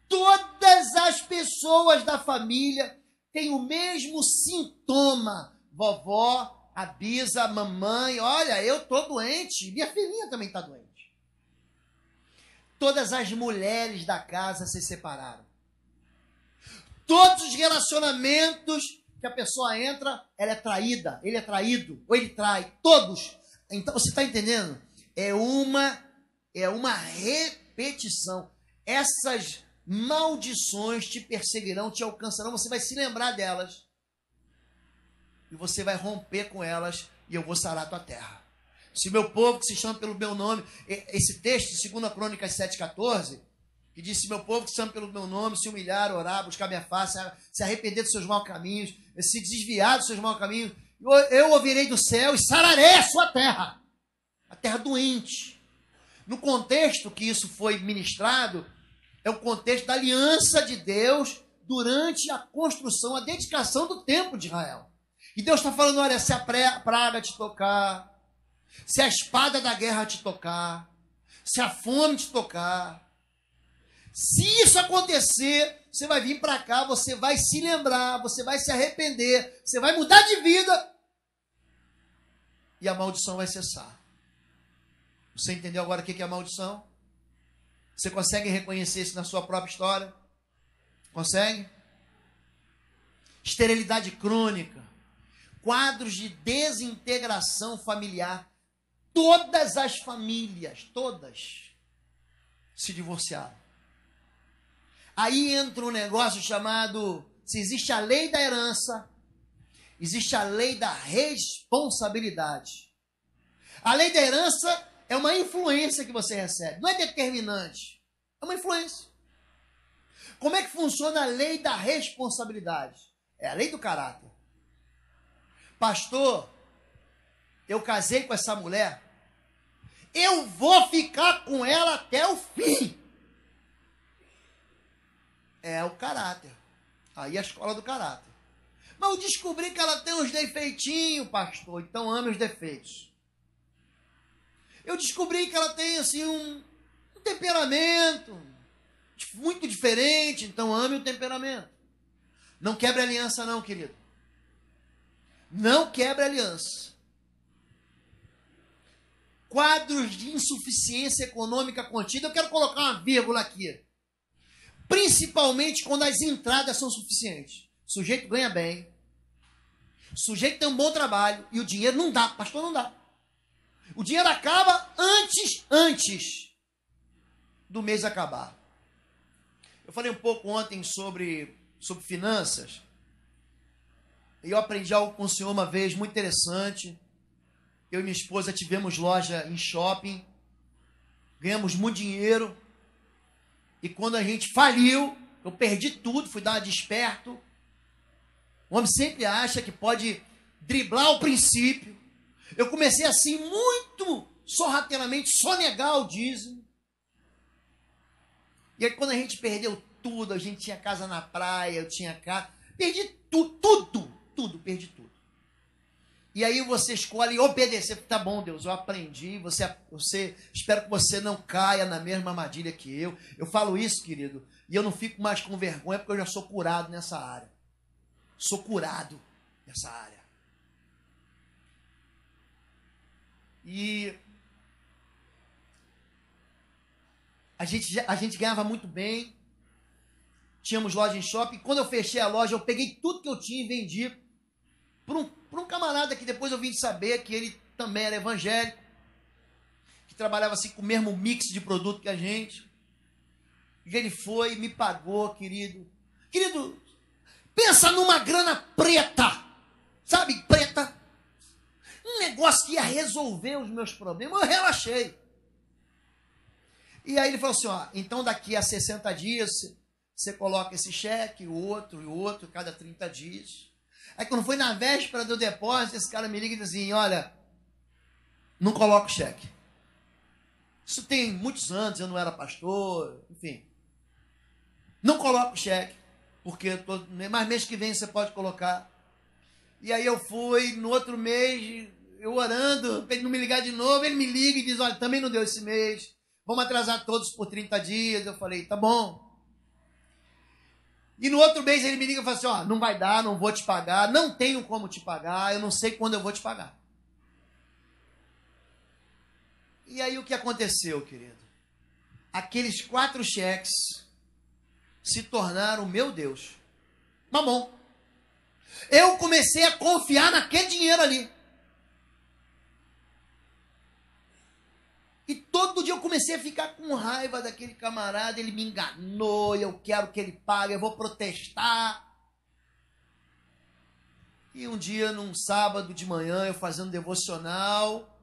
Todas as pessoas da família têm o mesmo sintoma. Vovó, a bisa, a mamãe, olha, eu estou doente, minha filhinha também está doente. Todas as mulheres da casa se separaram. Todos os relacionamentos que a pessoa entra, ela é traída, ele é traído, ou ele trai, todos. Então, você está entendendo? É uma repetição. Essas maldições te perseguirão, te alcançarão, você vai se lembrar delas. E você vai romper com elas, e eu vou sarar a tua terra. Se o meu povo que se chama pelo meu nome, esse texto de 2 Crônicas 7,14, que diz, se meu povo que se chama pelo meu nome, se humilhar, orar, buscar minha face, se arrepender dos seus maus caminhos, se desviar dos seus maus caminhos, eu ouvirei do céu e sararei a sua terra, a terra doente. No contexto que isso foi ministrado, é o contexto da aliança de Deus durante a construção, a dedicação do templo de Israel. E Deus está falando, olha, se a praga te tocar, se a espada da guerra te tocar, se a fome te tocar, se isso acontecer, você vai vir para cá, você vai se lembrar, você vai se arrepender, você vai mudar de vida e a maldição vai cessar. Você entendeu agora o que é a maldição? Você consegue reconhecer isso na sua própria história? Consegue? Esterilidade crônica, quadros de desintegração familiar. Todas as famílias, todas, se divorciaram. Aí entra um negócio chamado, se existe a lei da herança, existe a lei da responsabilidade. A lei da herança é uma influência que você recebe, não é determinante, é uma influência. Como é que funciona a lei da responsabilidade? É a lei do caráter. Pastor, eu casei com essa mulher, eu vou ficar com ela até o fim. É o caráter. Aí a escola do caráter. Mas eu descobri que ela tem uns defeitinhos, pastor, então ame os defeitos. Eu descobri que ela tem assim um temperamento muito diferente, então ame o temperamento. Não quebre aliança não, querido. Não quebre aliança. Quadros de insuficiência econômica contida, eu quero colocar uma vírgula aqui. Principalmente quando as entradas são suficientes. O sujeito ganha bem, o sujeito tem um bom trabalho e o dinheiro não dá, pastor, não dá. O dinheiro acaba antes do mês acabar. Eu falei um pouco ontem sobre finanças. E eu aprendi algo com o senhor uma vez, muito interessante. Eu e minha esposa tivemos loja em shopping. Ganhamos muito dinheiro. E quando a gente faliu, eu perdi tudo, fui dar uma de esperto. O homem sempre acha que pode driblar o princípio. Eu comecei assim, muito sorrateiramente, sonegar o dízimo. E aí quando a gente perdeu tudo, a gente tinha casa na praia, eu tinha casa, perdi tudo, perdi tudo. E aí você escolhe obedecer, tá bom, Deus, eu aprendi, você espero que você não caia na mesma armadilha que eu. Eu falo isso, querido, e eu não fico mais com vergonha, porque eu já sou curado nessa área. Sou curado nessa área. E a gente ganhava muito bem. Tínhamos loja em shopping. Quando eu fechei a loja, eu peguei tudo que eu tinha e vendi para um camarada que depois eu vim de saber que ele também era evangélico, que trabalhava assim com o mesmo mix de produto que a gente. E ele foi e me pagou, querido. Querido, pensa numa grana preta, sabe, preta. Um negócio que ia resolver os meus problemas. Eu relaxei. E aí ele falou assim, ó, então daqui a 60 dias você coloca esse cheque, o outro, cada 30 dias. Aí quando foi na véspera do depósito, esse cara me liga e diz assim, olha, não coloca o cheque. Isso tem muitos anos, eu não era pastor, enfim. Não coloca o cheque, porque mais mês que vem você pode colocar. E aí eu fui, no outro mês, eu orando, para ele não me ligar de novo, ele me liga e diz, olha, também não deu esse mês, vamos atrasar todos por 30 dias. Eu falei, tá bom. E no outro mês ele me liga e fala assim, ó, não vai dar, não vou te pagar, não tenho como te pagar, eu não sei quando eu vou te pagar. E aí o que aconteceu, querido? Aqueles 4 cheques se tornaram, meu Deus, mamão. Eu comecei a confiar naquele dinheiro ali. E todo dia eu comecei a ficar com raiva daquele camarada, ele me enganou, eu quero que ele pague, eu vou protestar. E um dia, num sábado de manhã, eu fazendo devocional,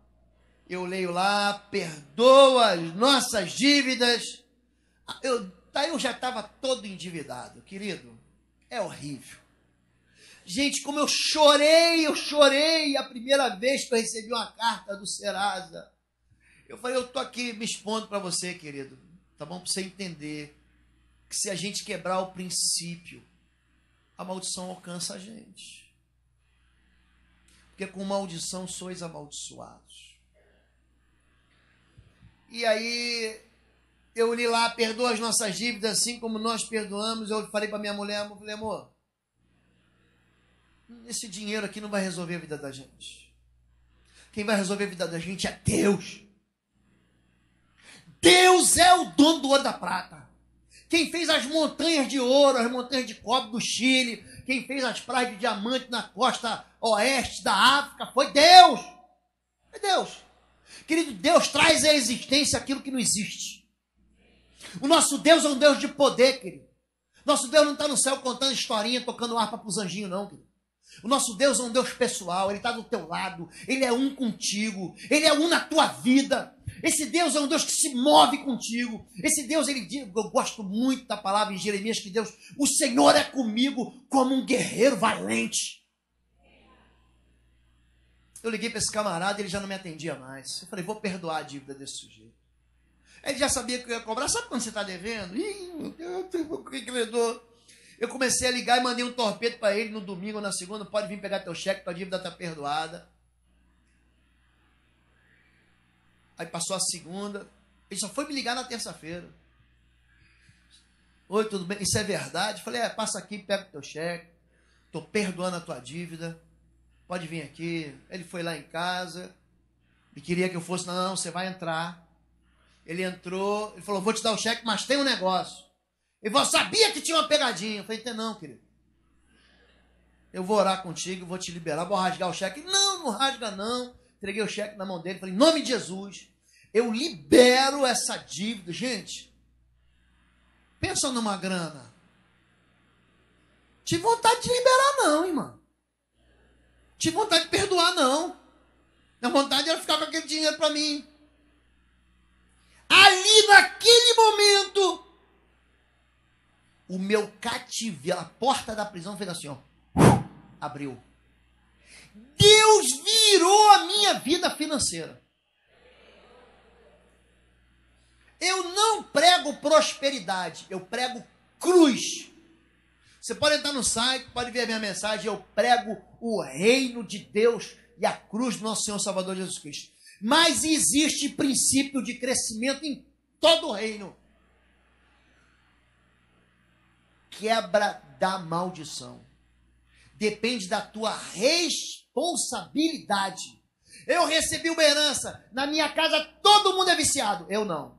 eu leio lá, perdoa as nossas dívidas. Daí eu já estava todo endividado, querido, é horrível. Gente, como eu chorei a primeira vez que eu recebi uma carta do Serasa. Eu falei, eu tô aqui me expondo para você, querido, tá bom? Para você entender que se a gente quebrar o princípio, a maldição alcança a gente. Porque com maldição sois amaldiçoados. E aí, eu li lá, perdoa as nossas dívidas, assim como nós perdoamos. Eu falei para minha mulher, eu falei, amor, esse dinheiro aqui não vai resolver a vida da gente. Quem vai resolver a vida da gente é Deus. Deus é o dono do ouro e da prata. Quem fez as montanhas de ouro, as montanhas de cobre do Chile, quem fez as praias de diamante na costa oeste da África, foi Deus. É Deus. Querido, Deus traz à existência aquilo que não existe. O nosso Deus é um Deus de poder, querido. Nosso Deus não está no céu contando historinha, tocando harpa para os anjinhos, não, querido. O nosso Deus é um Deus pessoal, Ele está do teu lado, Ele é um contigo, Ele é um na tua vida. Esse Deus é um Deus que se move contigo. Esse Deus, ele diz, eu gosto muito da palavra em Jeremias, que Deus, o Senhor é comigo como um guerreiro valente. Eu liguei para esse camarada, ele já não me atendia mais. Eu falei, vou perdoar a dívida desse sujeito. Ele já sabia que eu ia cobrar. Sabe quando você está devendo? Eu comecei a ligar e mandei um torpedo para ele no domingo ou na segunda. Pode vir pegar teu cheque, tua dívida está perdoada. Aí passou a segunda. Ele só foi me ligar na terça-feira. Oi, tudo bem? Isso é verdade? Eu falei, passa aqui, pega o teu cheque. Estou perdoando a tua dívida. Pode vir aqui. Ele foi lá em casa e queria que eu fosse. Não, você vai entrar. Ele entrou, ele falou, vou te dar o cheque, mas tem um negócio. Ele falou, sabia que tinha uma pegadinha. Eu falei, não, querido. Eu vou orar contigo, vou te liberar, vou rasgar o cheque. Não rasga não. Entreguei o cheque na mão dele, falei, em nome de Jesus, eu libero essa dívida. Gente, pensa numa grana. Tive vontade de liberar não, irmão. Tive vontade de perdoar não. A vontade era ficar com aquele dinheiro para mim. Ali naquele momento, o meu cativeiro, a porta da prisão fez assim, ó, abriu. Deus virou a minha vida financeira. Eu não prego prosperidade, eu prego cruz. Você pode entrar no site, pode ver a minha mensagem, eu prego o reino de Deus e a cruz do nosso Senhor Salvador Jesus Cristo. Mas existe princípio de crescimento em todo o reino. Quebra da maldição. Depende da tua responsabilidade. Eu recebi uma herança. Na minha casa todo mundo é viciado. Eu não.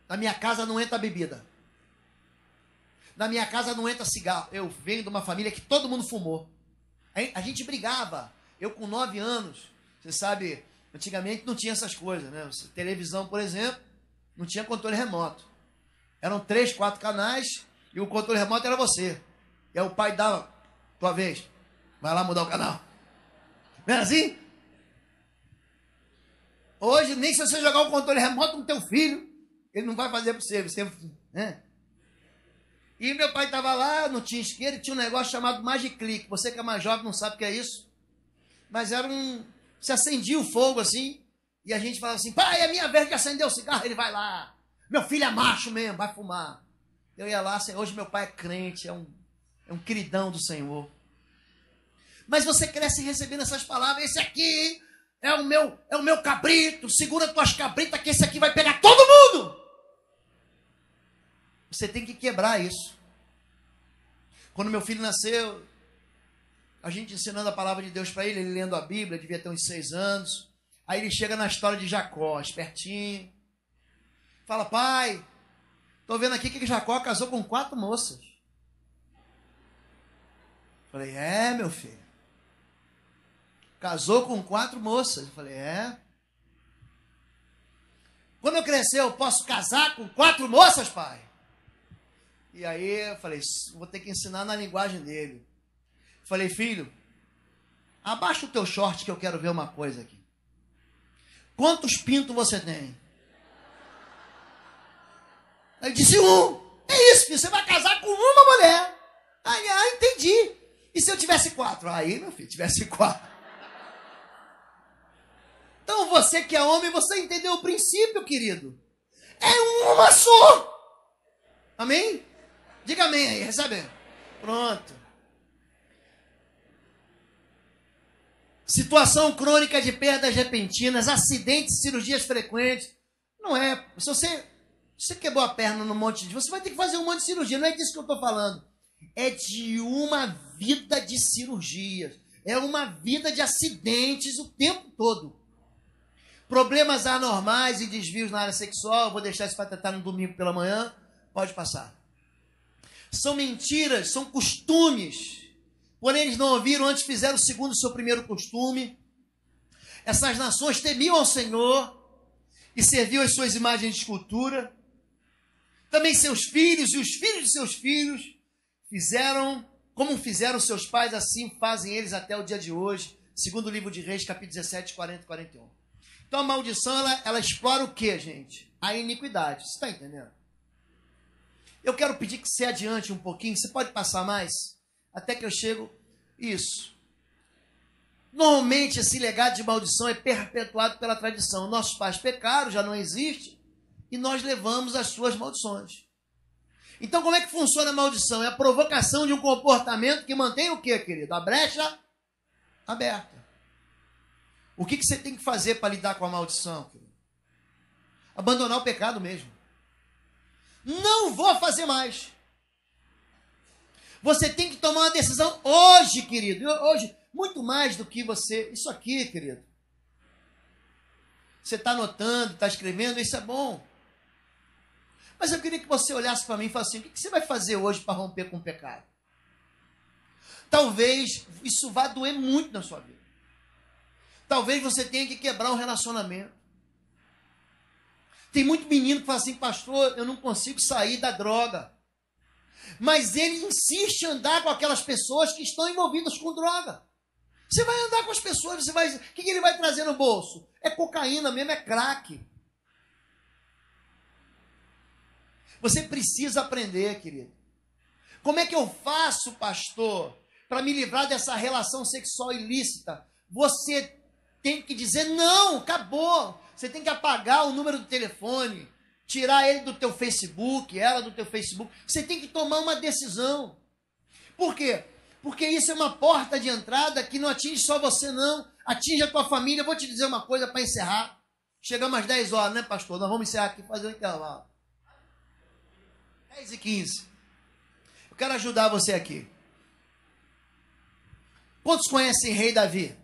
Na minha casa não entra bebida. Na minha casa não entra cigarro. Eu venho de uma família que todo mundo fumou. A gente brigava. Eu com 9 anos, você sabe, antigamente não tinha essas coisas, né? Televisão, por exemplo, não tinha controle remoto. Eram 3, 4 canais e o controle remoto era você. E aí o pai dava, tua vez, vai lá mudar o canal. Não era assim? Hoje, nem se você jogar o controle remoto no teu filho, ele não vai fazer para você, né? E meu pai estava lá, não tinha isqueiro, tinha um negócio chamado Magic Click. Você que é mais jovem não sabe o que é isso. Mas era se acendia o fogo assim, e a gente falava assim, pai, é minha vez de acender o cigarro. Ele vai lá, meu filho é macho mesmo, vai fumar. Eu ia lá, hoje meu pai é crente, é um queridão do Senhor. Mas você cresce recebendo essas palavras, esse aqui é o meu cabrito, segura tuas cabritas que esse aqui vai pegar todo mundo. Você tem que quebrar isso. Quando meu filho nasceu, a gente ensinando a palavra de Deus para ele, ele lendo a Bíblia, devia ter uns 6 anos. Aí ele chega na história de Jacó, espertinho. Fala, pai, tô vendo aqui que Jacó casou com 4 moças. Falei, meu filho. Casou com 4 moças. Falei, Quando eu crescer, eu posso casar com 4 moças, pai? E aí eu falei, vou ter que ensinar na linguagem dele. Falei, filho, abaixa o teu short que eu quero ver uma coisa aqui. Quantos pintos você tem? Ele disse 1. É isso, filho, você vai casar com uma mulher. Aí, entendi. E se eu tivesse 4? Aí, meu filho, tivesse 4. Então você que é homem, você entendeu o princípio, querido. É uma só. Amém? Diga amém aí, recebe. Pronto. Situação crônica de perdas repentinas, acidentes, cirurgias frequentes. Não é. Se você quebrou a perna num monte de... Você vai ter que fazer um monte de cirurgia. Não é disso que eu estou falando. É de uma vida de cirurgias. É uma vida de acidentes o tempo todo. Problemas anormais e desvios na área sexual. Eu vou deixar isso para tratar no domingo pela manhã. Pode passar. São mentiras, são costumes. Porém, eles não ouviram, antes fizeram segundo o seu primeiro costume. Essas nações temiam ao Senhor e serviam as suas imagens de escultura. Também seus filhos e os filhos de seus filhos fizeram Como fizeram seus pais, assim fazem eles até o dia de hoje. Segundo o livro de Reis, capítulo 17, 40 e 41. Então a maldição, ela explora o quê, gente? A iniquidade. Você está entendendo? Eu quero pedir que você adiante um pouquinho. Você pode passar mais? Até que eu chego. Isso. Normalmente esse legado de maldição é perpetuado pela tradição. Nossos pais pecaram, já não existe. E nós levamos as suas maldições. Então, como é que funciona a maldição? É a provocação de um comportamento que mantém o quê, querido? A brecha aberta. O que você tem que fazer para lidar com a maldição, querido? Abandonar o pecado mesmo. Não vou fazer mais. Você tem que tomar uma decisão hoje, querido. Hoje, muito mais do que você... Isso aqui, querido. Você está anotando, está escrevendo, isso é bom. Mas eu queria que você olhasse para mim e falasse assim, o que você vai fazer hoje para romper com o pecado? Talvez isso vá doer muito na sua vida. Talvez você tenha que quebrar um relacionamento. Tem muito menino que fala assim, pastor, eu não consigo sair da droga. Mas ele insiste em andar com aquelas pessoas que estão envolvidas com droga. Você vai andar com as pessoas, você vai... O que ele vai trazer no bolso? É cocaína mesmo, é crack. Você precisa aprender, querido. Como é que eu faço, pastor, para me livrar dessa relação sexual ilícita? Você tem que dizer, não, acabou. Você tem que apagar o número do telefone, tirar ele do teu Facebook, ela do teu Facebook. Você tem que tomar uma decisão. Por quê? Porque isso é uma porta de entrada que não atinge só você, não. Atinge a tua família. Eu vou te dizer uma coisa para encerrar. Chegamos às 10 horas, né, pastor? Nós vamos encerrar aqui e fazer um intervalo. 10h15. Eu quero ajudar você aqui. Quantos conhecem Rei Davi?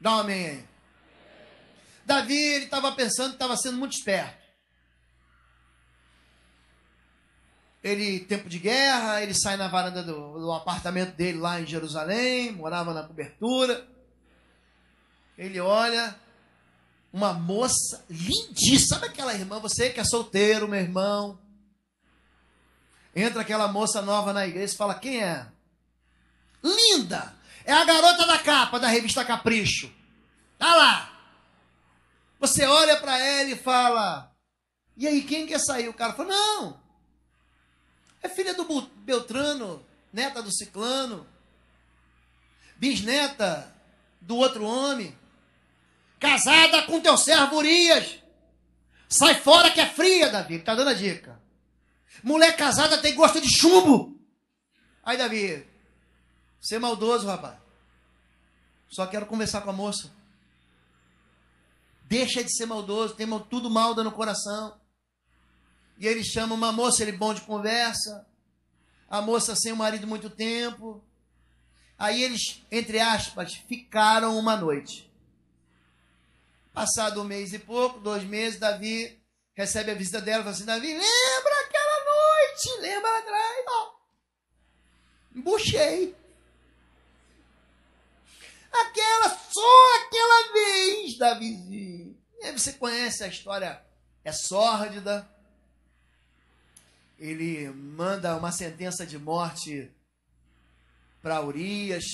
Dá um amém aí. Davi, ele estava pensando que estava sendo muito esperto. Ele, tempo de guerra, ele sai na varanda do apartamento dele lá em Jerusalém, morava na cobertura. Ele olha uma moça lindíssima. Sabe aquela irmã, você que é solteiro, meu irmão? Entra aquela moça nova na igreja e fala, quem é? Linda! É a garota da capa da revista Capricho. Tá lá. Você olha para ela e fala, e aí, quem quer sair? O cara fala, não. É filha do Beltrano, neta do Ciclano, bisneta do outro homem, casada com teu servo Urias. Sai fora que é fria, Davi. Tá dando a dica. Mulher casada tem gosto de chumbo. Aí, Davi, você é maldoso, rapaz. Só quero conversar com a moça. Deixa de ser maldoso, tem tudo malda no coração. E ele chama uma moça, ele bom de conversa. A moça sem o marido muito tempo. Aí eles, entre aspas, ficaram uma noite. Passado 1 mês e pouco, 2 meses, Davi recebe a visita dela e fala assim, Davi, lembra aquela noite? Lembra lá atrás? Ó. Embuchei. Só aquela vez, Davizinho. E aí você conhece a história, é sórdida. Ele manda uma sentença de morte para Urias.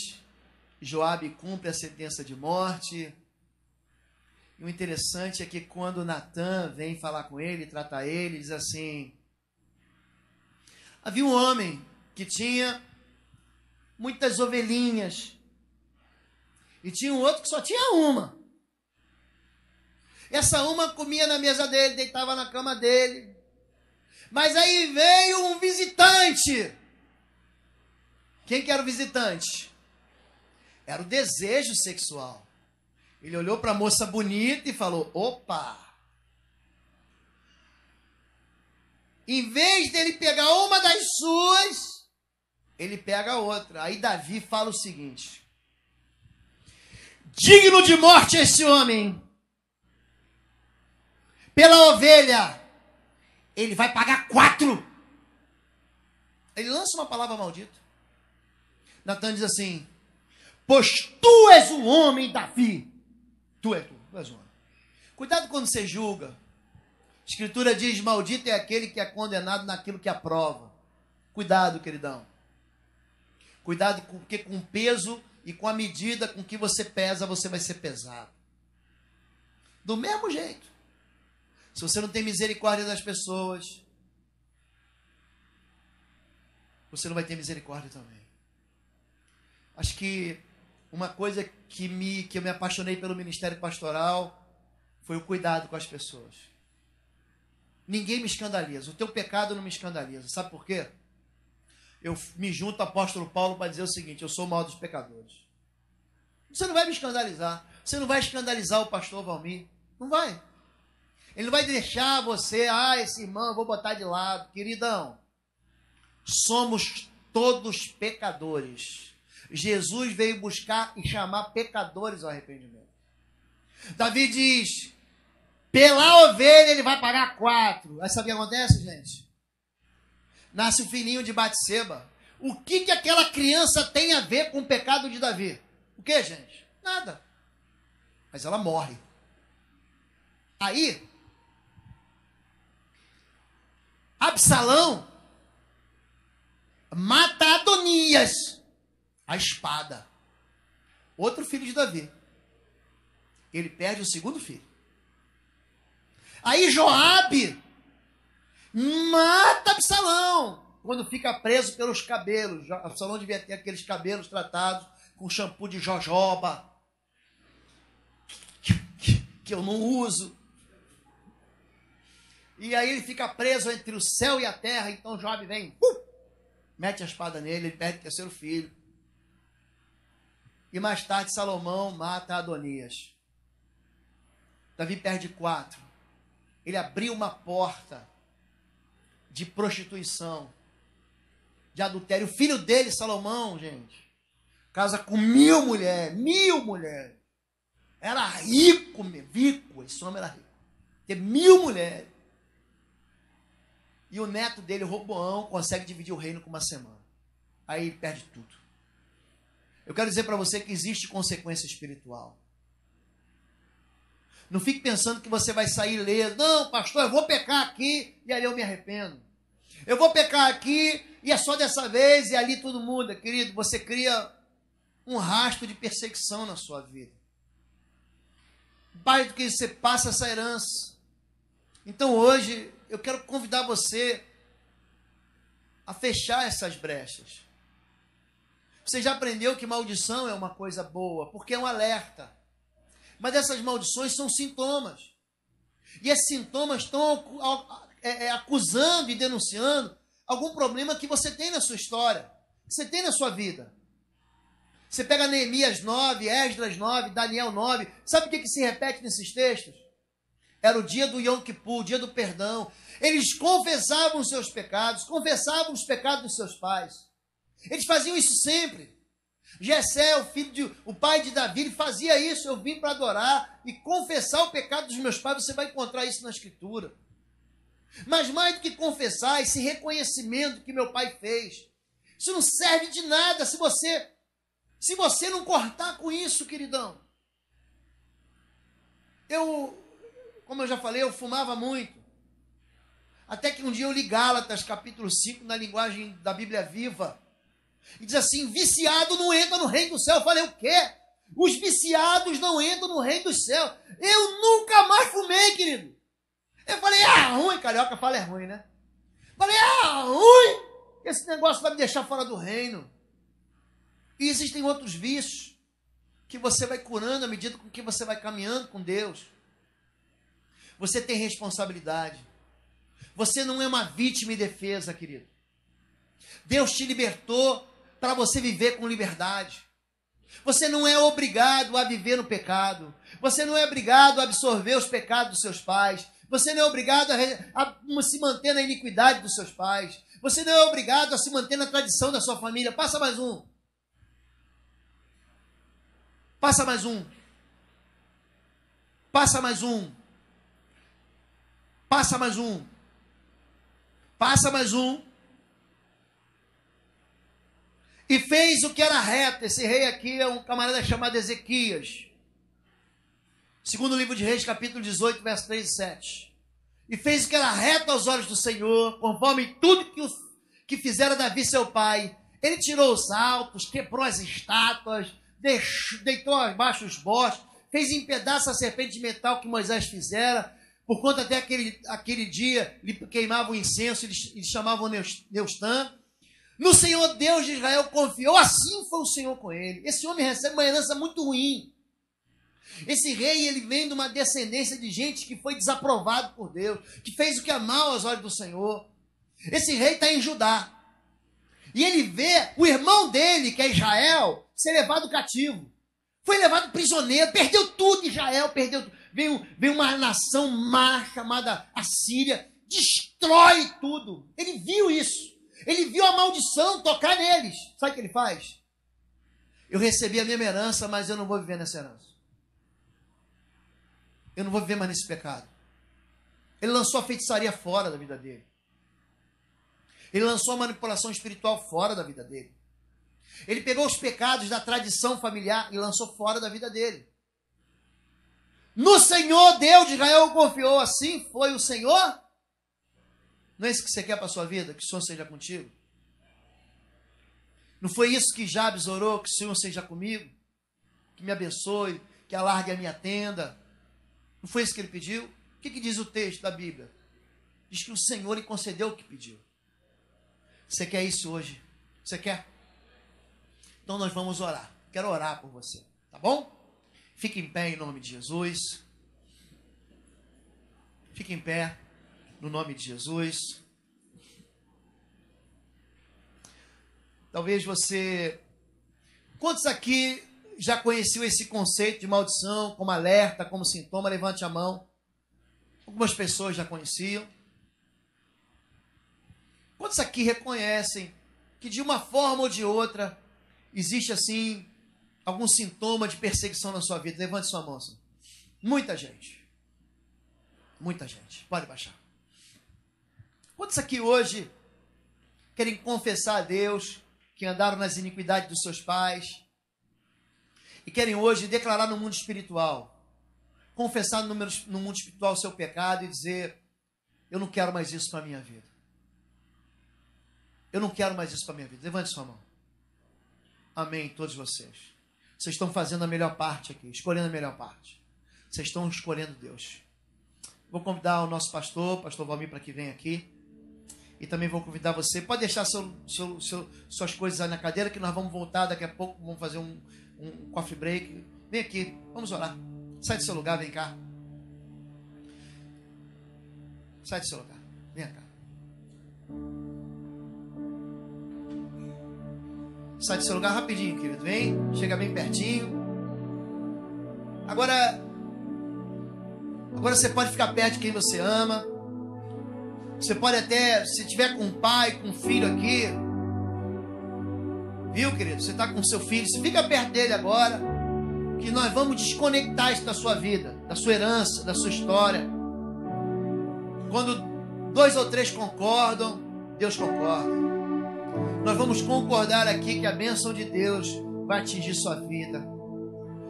Joabe cumpre a sentença de morte. E o interessante é que quando Natã vem falar com ele, trata ele, diz assim, havia um homem que tinha muitas ovelhinhas e tinha um outro que só tinha uma. Essa uma comia na mesa dele, deitava na cama dele. Mas aí veio um visitante. Quem que era o visitante? Era o desejo sexual. Ele olhou para a moça bonita e falou, opa! Em vez dele pegar uma das suas, ele pega a outra. Aí Davi fala o seguinte, digno de morte esse homem, pela ovelha, ele vai pagar 4. Ele lança uma palavra maldita. Natã diz assim, pois tu és o homem, Davi. Tu és um homem. Cuidado quando você julga. A Escritura diz, maldito é aquele que é condenado naquilo que aprova. Cuidado, queridão. Cuidado, porque com o peso e com a medida com que você pesa, você vai ser pesado. Do mesmo jeito. Se você não tem misericórdia das pessoas, você não vai ter misericórdia também. Acho que uma coisa que eu me apaixonei pelo ministério pastoral foi o cuidado com as pessoas. Ninguém me escandaliza. O teu pecado não me escandaliza. Sabe por quê? Eu me junto ao apóstolo Paulo para dizer o seguinte: eu sou o maior dos pecadores. Você não vai me escandalizar. Você não vai escandalizar o pastor Valmir. Não vai. Ele não vai deixar você, esse irmão, eu vou botar de lado. Queridão, somos todos pecadores. Jesus veio buscar e chamar pecadores ao arrependimento. Davi diz, pela ovelha ele vai pagar 4. Aí sabe o que acontece, gente? Nasce o filhinho de Batseba. O que aquela criança tem a ver com o pecado de Davi? O que, gente? Nada. Mas ela morre. Aí, Absalão mata Adonias, a espada. Outro filho de Davi. Ele perde o segundo filho. Aí Joabe mata Absalão, quando fica preso pelos cabelos. Absalão devia ter aqueles cabelos tratados com shampoo de jojoba, que eu não uso. E aí ele fica preso entre o céu e a terra. Então Joabe vem, mete a espada nele, ele perde o terceiro filho. E mais tarde Salomão mata Adonias. Davi perde 4. Ele abriu uma porta de prostituição, de adultério. O filho dele, Salomão, gente, casa com 1000 mulheres. 1000 mulheres. Era rico, esse homem era rico. Tem 1000 mulheres. E o neto dele, Roboão, consegue dividir o reino com uma semana. Aí ele perde tudo. Eu quero dizer para você que existe consequência espiritual. Não fique pensando que você vai sair leso. Não, pastor, eu vou pecar aqui e ali eu me arrependo. Eu vou pecar aqui e é só dessa vez e ali tudo muda. Querido, você cria um rastro de perseguição na sua vida. Mais do que isso, você passa essa herança. Então hoje eu quero convidar você a fechar essas brechas. Você já aprendeu que maldição é uma coisa boa, porque é um alerta. Mas essas maldições são sintomas. E esses sintomas estão acusando e denunciando algum problema que você tem na sua história, que você tem na sua vida. Você pega Neemias 9, Esdras 9, Daniel 9. Sabe o que se repete nesses textos? Era o dia do Yom Kippur, o dia do perdão. Eles confessavam os seus pecados, confessavam os pecados dos seus pais. Eles faziam isso sempre. Jessé, o pai de Davi, ele fazia isso. Eu vim para adorar e confessar o pecado dos meus pais. Você vai encontrar isso na Escritura. Mas mais do que confessar, esse reconhecimento que meu pai fez, isso não serve de nada se você não cortar com isso, queridão. Como eu já falei, eu fumava muito. Até que um dia eu li Gálatas, capítulo 5, na linguagem da Bíblia Viva. E diz assim, viciado não entra no reino do céu. Eu falei, o quê? Os viciados não entram no reino do céu. Eu nunca mais fumei, querido. Eu falei, ruim, carioca fala é ruim, né? Falei, ruim. Esse negócio vai me deixar fora do reino. E existem outros vícios que você vai curando à medida com que você vai caminhando com Deus. Você tem responsabilidade. Você não é uma vítima e defesa, querido. Deus te libertou para você viver com liberdade. Você não é obrigado a viver no pecado. Você não é obrigado a absorver os pecados dos seus pais. Você não é obrigado a se manter na iniquidade dos seus pais. Você não é obrigado a se manter na tradição da sua família. Passa mais um. Passa mais um. Passa mais um. Passa mais um. Passa mais um. E fez o que era reto. Esse rei aqui é um camarada chamado Ezequias. Segundo o livro de Reis, capítulo 18, verso 3 e 7. E fez o que era reto aos olhos do Senhor, conforme tudo que fizera Davi seu pai. Ele tirou os altos, quebrou as estátuas, deitou abaixo os bosques, fez em pedaços a serpente de metal que Moisés fizera, por conta até aquele dia lhe queimava o incenso, eles chamavam Neustã. No Senhor Deus de Israel confiou, assim foi o Senhor com ele. Esse homem recebe uma herança muito ruim. Esse rei, ele vem de uma descendência de gente que foi desaprovado por Deus, que fez o que é mal aos olhos do Senhor. Esse rei está em Judá. E ele vê o irmão dele, que é Israel, ser levado cativo. Foi levado prisioneiro, perdeu tudo Israel, perdeu tudo. Veio uma nação má chamada Assíria, destrói tudo. Ele viu isso. Ele viu a maldição tocar neles. Sabe o que ele faz? Eu recebi a mesma herança, mas eu não vou viver nessa herança. Eu não vou viver mais nesse pecado. Ele lançou a feitiçaria fora da vida dele. Ele lançou a manipulação espiritual fora da vida dele. Ele pegou os pecados da tradição familiar e lançou fora da vida dele. No Senhor Deus de Israel confiou, assim foi o Senhor. Não é isso que você quer para a sua vida? Que o Senhor seja contigo? Não foi isso que Jabes orou? Que o Senhor seja comigo? Que me abençoe, que alargue a minha tenda. Não foi isso que ele pediu? O que diz o texto da Bíblia? Diz que o Senhor lhe concedeu o que pediu. Você quer isso hoje? Você quer? Então nós vamos orar. Quero orar por você, tá bom? Fique em pé em nome de Jesus. Fique em pé no nome de Jesus. Talvez você... Quantos aqui já conheciam esse conceito de maldição como alerta, como sintoma? Levante a mão. Algumas pessoas já conheciam. Quantos aqui reconhecem que de uma forma ou de outra existe assim algum sintoma de perseguição na sua vida? Levante sua mão. Senhor. Muita gente. Muita gente. Pode baixar. Quantos aqui hoje querem confessar a Deus que andaram nas iniquidades dos seus pais e querem hoje declarar no mundo espiritual, confessar no mundo espiritual o seu pecado e dizer: eu não quero mais isso para a minha vida. Eu não quero mais isso para a minha vida. Levante sua mão. Amém, todos vocês. Vocês estão fazendo a melhor parte aqui, escolhendo a melhor parte. Vocês estão escolhendo Deus. Vou convidar o nosso pastor Valmir, para que venha aqui. E também vou convidar você. Pode deixar suas coisas aí na cadeira, que nós vamos voltar daqui a pouco. Vamos fazer um coffee break. Vem aqui, vamos orar. Sai do seu lugar, vem cá. Sai do seu lugar, vem cá. Sai do seu lugar rapidinho, querido. Vem, chega bem pertinho. Agora você pode ficar perto de quem você ama. Você pode até, se tiver com um pai, com um filho aqui, viu, querido? Você está com seu filho, você fica perto dele agora, que nós vamos desconectar isso da sua vida, da sua herança, da sua história. Quando 2 ou 3 concordam, Deus concorda. Nós vamos concordar aqui que a bênção de Deus vai atingir sua vida.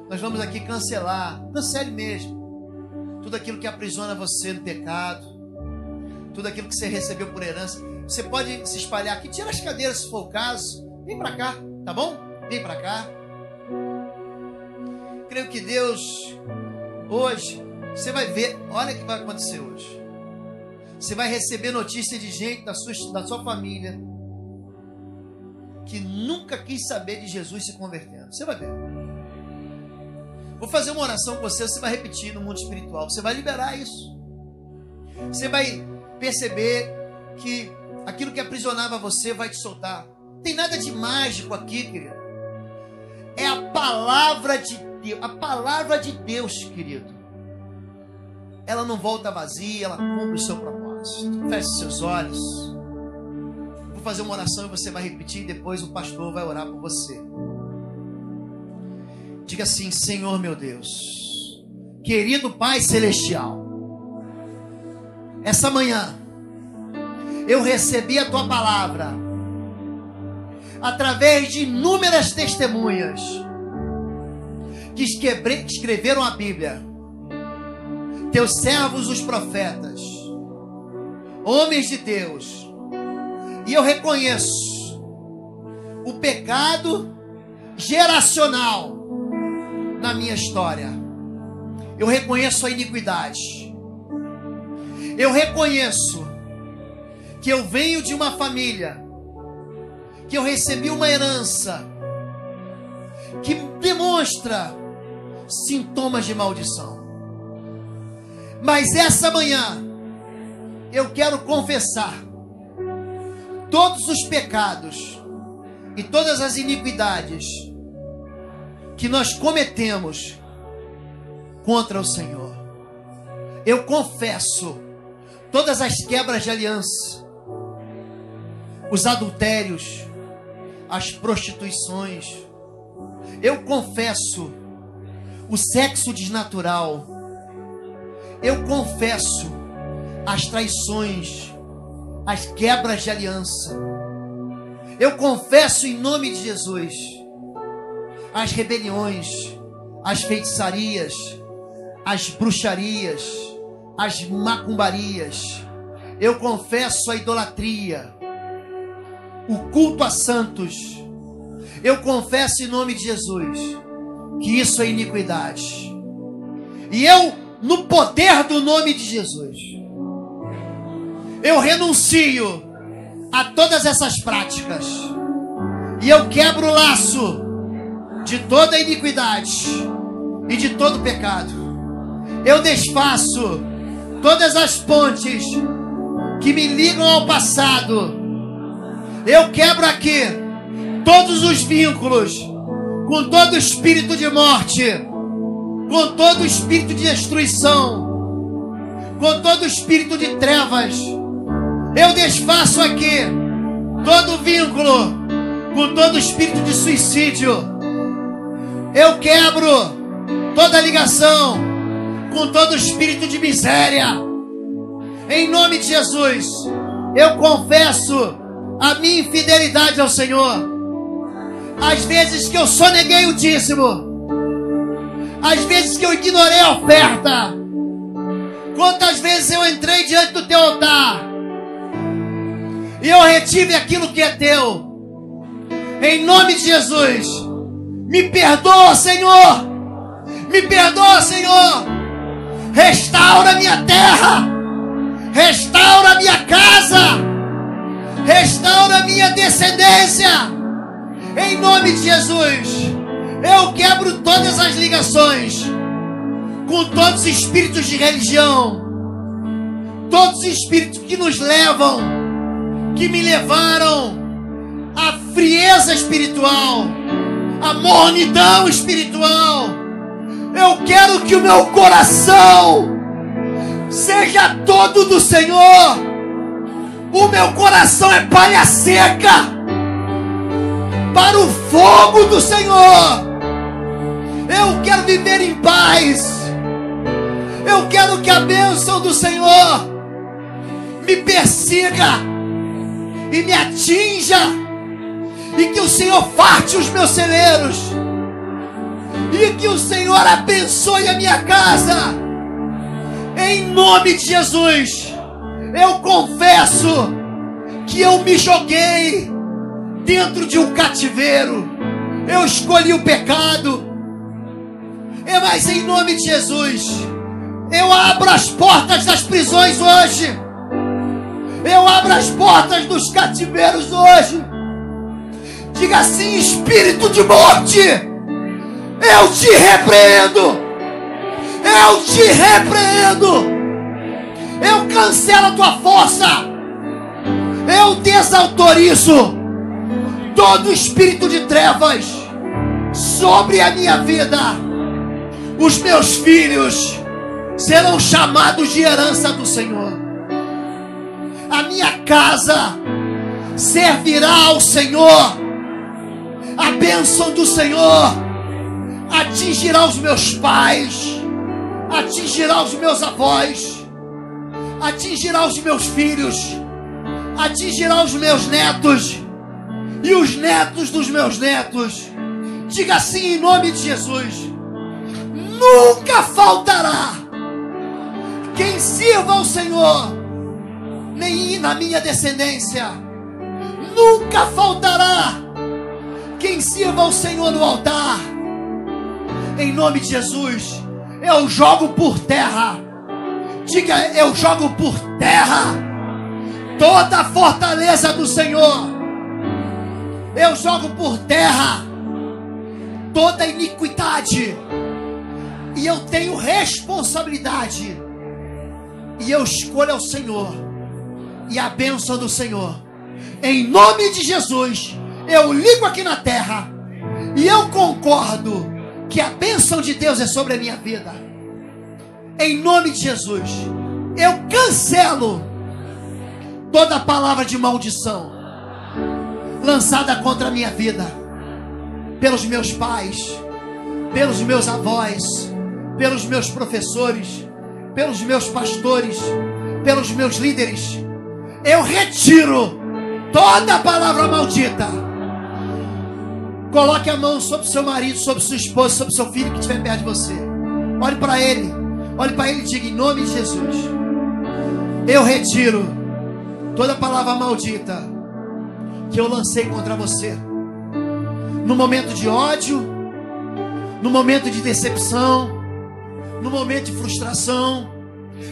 Nós vamos aqui cancele mesmo tudo aquilo que aprisiona você no pecado, tudo aquilo que você recebeu por herança. Você pode se espalhar aqui, tira as cadeiras se for o caso, vem para cá, tá bom? Vem para cá. Creio que Deus, hoje, você vai ver, olha o que vai acontecer hoje. Você vai receber notícia de gente da sua família que nunca quis saber de Jesus se convertendo. Você vai ver. Vou fazer uma oração com você, você vai repetir no mundo espiritual. Você vai liberar isso. Você vai perceber que aquilo que aprisionava você vai te soltar. Não tem nada de mágico aqui, querido. É a palavra de Deus. A palavra de Deus, querido. Ela não volta vazia, ela cumpre o seu propósito. Feche seus olhos. Vou fazer uma oração e você vai repetir, e depois o pastor vai orar por você. Diga assim: Senhor meu Deus, querido Pai Celestial, essa manhã eu recebi a Tua palavra através de inúmeras testemunhas que escreveram a Bíblia, Teus servos os profetas, homens de Deus. E eu reconheço o pecado geracional na minha história. Eu reconheço a iniquidade. Eu reconheço que eu venho de uma família, que eu recebi uma herança que demonstra sintomas de maldição. Mas essa manhã eu quero confessar todos os pecados e todas as iniquidades que nós cometemos contra o Senhor. Eu confesso todas as quebras de aliança, os adultérios, as prostituições. Eu confesso o sexo desnatural. Eu confesso as traições, as quebras de aliança. Eu confesso em nome de Jesus as rebeliões, as feitiçarias, as bruxarias, as macumbarias. Eu confesso a idolatria, o culto a santos. Eu confesso em nome de Jesus que isso é iniquidade. E eu, no poder do nome de Jesus, eu renuncio a todas essas práticas. E eu quebro o laço de toda iniquidade e de todo pecado. Eu desfaço todas as pontes que me ligam ao passado. Eu quebro aqui todos os vínculos com todo espírito de morte, com todo espírito de destruição, com todo espírito de trevas. Eu desfaço aqui todo vínculo com todo espírito de suicídio. Eu quebro toda ligação com todo espírito de miséria. Em nome de Jesus, eu confesso a minha infidelidade ao Senhor. Às vezes que eu soneguei o dízimo, às vezes que eu ignorei a oferta. Quantas vezes eu entrei diante do teu altar e eu retive aquilo que é teu. Em nome de Jesus, me perdoa, Senhor. Me perdoa, Senhor. Restaura minha terra, restaura minha casa, restaura minha descendência. Em nome de Jesus, eu quebro todas as ligações com todos os espíritos de religião, todos os espíritos que nos levam, que me levaram à frieza espiritual, à mornidão espiritual. Eu quero que o meu coração seja todo do Senhor. O meu coração é palha seca para o fogo do Senhor. Eu quero viver em paz. Eu quero que a bênção do Senhor me persiga e me atinja, e que o Senhor farte os meus celeiros, e que o Senhor abençoe a minha casa. Em nome de Jesus, eu confesso que eu me joguei dentro de um cativeiro. Eu escolhi o pecado. Mas em nome de Jesus, eu abro as portas das prisões hoje. Eu abro as portas dos cativeiros hoje. Diga assim: espírito de morte, eu te repreendo. Eu te repreendo. Eu cancelo a tua força. Eu desautorizo todo espírito de trevas sobre a minha vida. Os meus filhos serão chamados de herança do Senhor. A minha casa servirá ao Senhor. A bênção do Senhor atingirá os meus pais, atingirá os meus avós, atingirá os meus filhos, atingirá os meus netos e os netos dos meus netos. Diga assim em nome de Jesus: nunca faltará quem sirva ao Senhor, nem na minha descendência. Nunca faltará sirva ao Senhor no altar. Em nome de Jesus, eu jogo por terra. Diga, eu jogo por terra toda a fortaleza do Senhor. Eu jogo por terra toda iniquidade. E eu tenho responsabilidade. E eu escolho ao Senhor e a bênção do Senhor. Em nome de Jesus, eu ligo aqui na terra e eu concordo que a bênção de Deus é sobre a minha vida. Em nome de Jesus, eu cancelo toda palavra de maldição lançada contra a minha vida, pelos meus pais, pelos meus avós, pelos meus professores, pelos meus pastores, pelos meus líderes. Eu retiro toda palavra maldita. Coloque a mão sobre seu marido, sobre sua esposa, sobre seu filho que estiver perto de você. Olhe para ele e diga, em nome de Jesus, eu retiro toda palavra maldita que eu lancei contra você, no momento de ódio, no momento de decepção, no momento de frustração.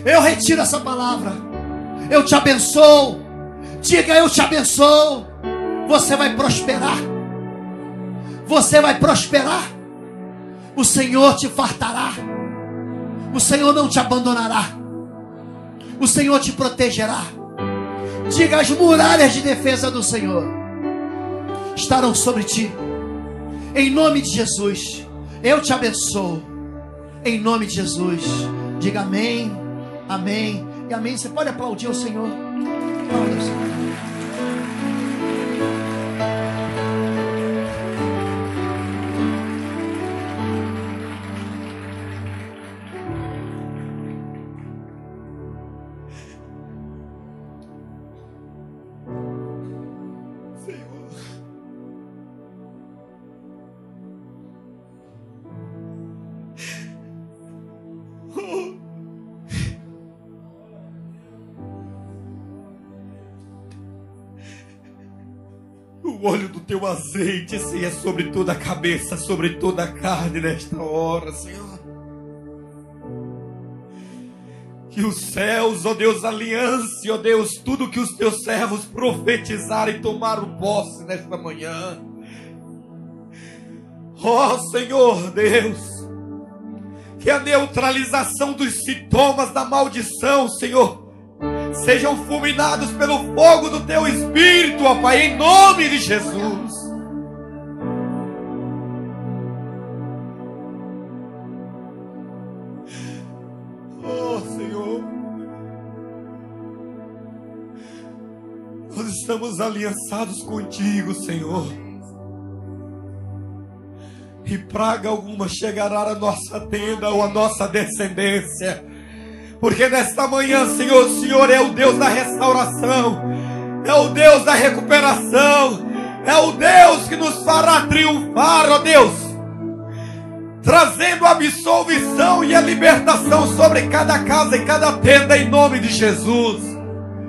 Eu retiro essa palavra. Eu te abençoo. Diga, eu te abençoo. Você vai prosperar. Você vai prosperar. O Senhor te fartará. O Senhor não te abandonará. O Senhor te protegerá. Diga, as muralhas de defesa do Senhor estarão sobre ti. Em nome de Jesus, eu te abençoo. Em nome de Jesus. Diga amém, amém e amém. Você pode aplaudir ao Senhor. Aplaudir ao Senhor. O óleo do teu azeite, Senhor, é sobre toda a cabeça, sobre toda a carne nesta hora, Senhor. Que os céus, ó Deus, aliance, ó Deus, tudo que os teus servos profetizarem e tomaram posse nesta manhã. Ó Senhor Deus, que a neutralização dos sintomas da maldição, Senhor, sejam fulminados pelo fogo do teu Espírito, ó Pai, em nome de Jesus. Oh Senhor, nós estamos aliançados contigo, Senhor, e praga alguma chegará à nossa tenda ou à nossa descendência. Porque nesta manhã, Senhor, o Senhor é o Deus da restauração, é o Deus da recuperação, é o Deus que nos fará triunfar, ó Deus, trazendo a absolvição e a libertação sobre cada casa e cada tenda, em nome de Jesus.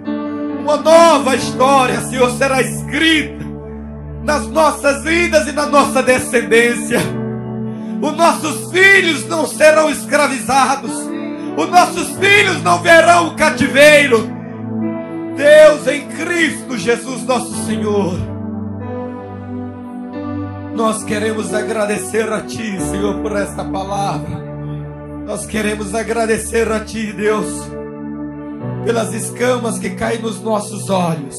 Uma nova história, Senhor, será escrita nas nossas vidas e na nossa descendência. Os nossos filhos não serão escravizados. Os nossos filhos não verão o cativeiro. Deus, em Cristo Jesus nosso Senhor, nós queremos agradecer a Ti, Senhor, por esta palavra. Nós queremos agradecer a Ti, Deus, pelas escamas que caem nos nossos olhos,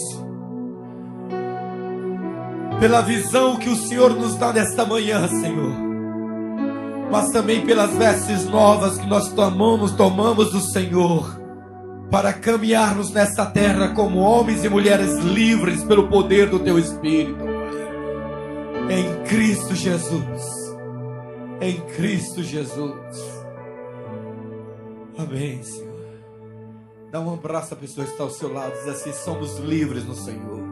pela visão que o Senhor nos dá nesta manhã, Senhor, mas também pelas vestes novas que nós tomamos do Senhor, para caminharmos nesta terra como homens e mulheres livres pelo poder do Teu Espírito, em Cristo Jesus, em Cristo Jesus. Amém, Senhor. Dá um abraço à pessoa que está ao seu lado, diz assim: somos livres no Senhor.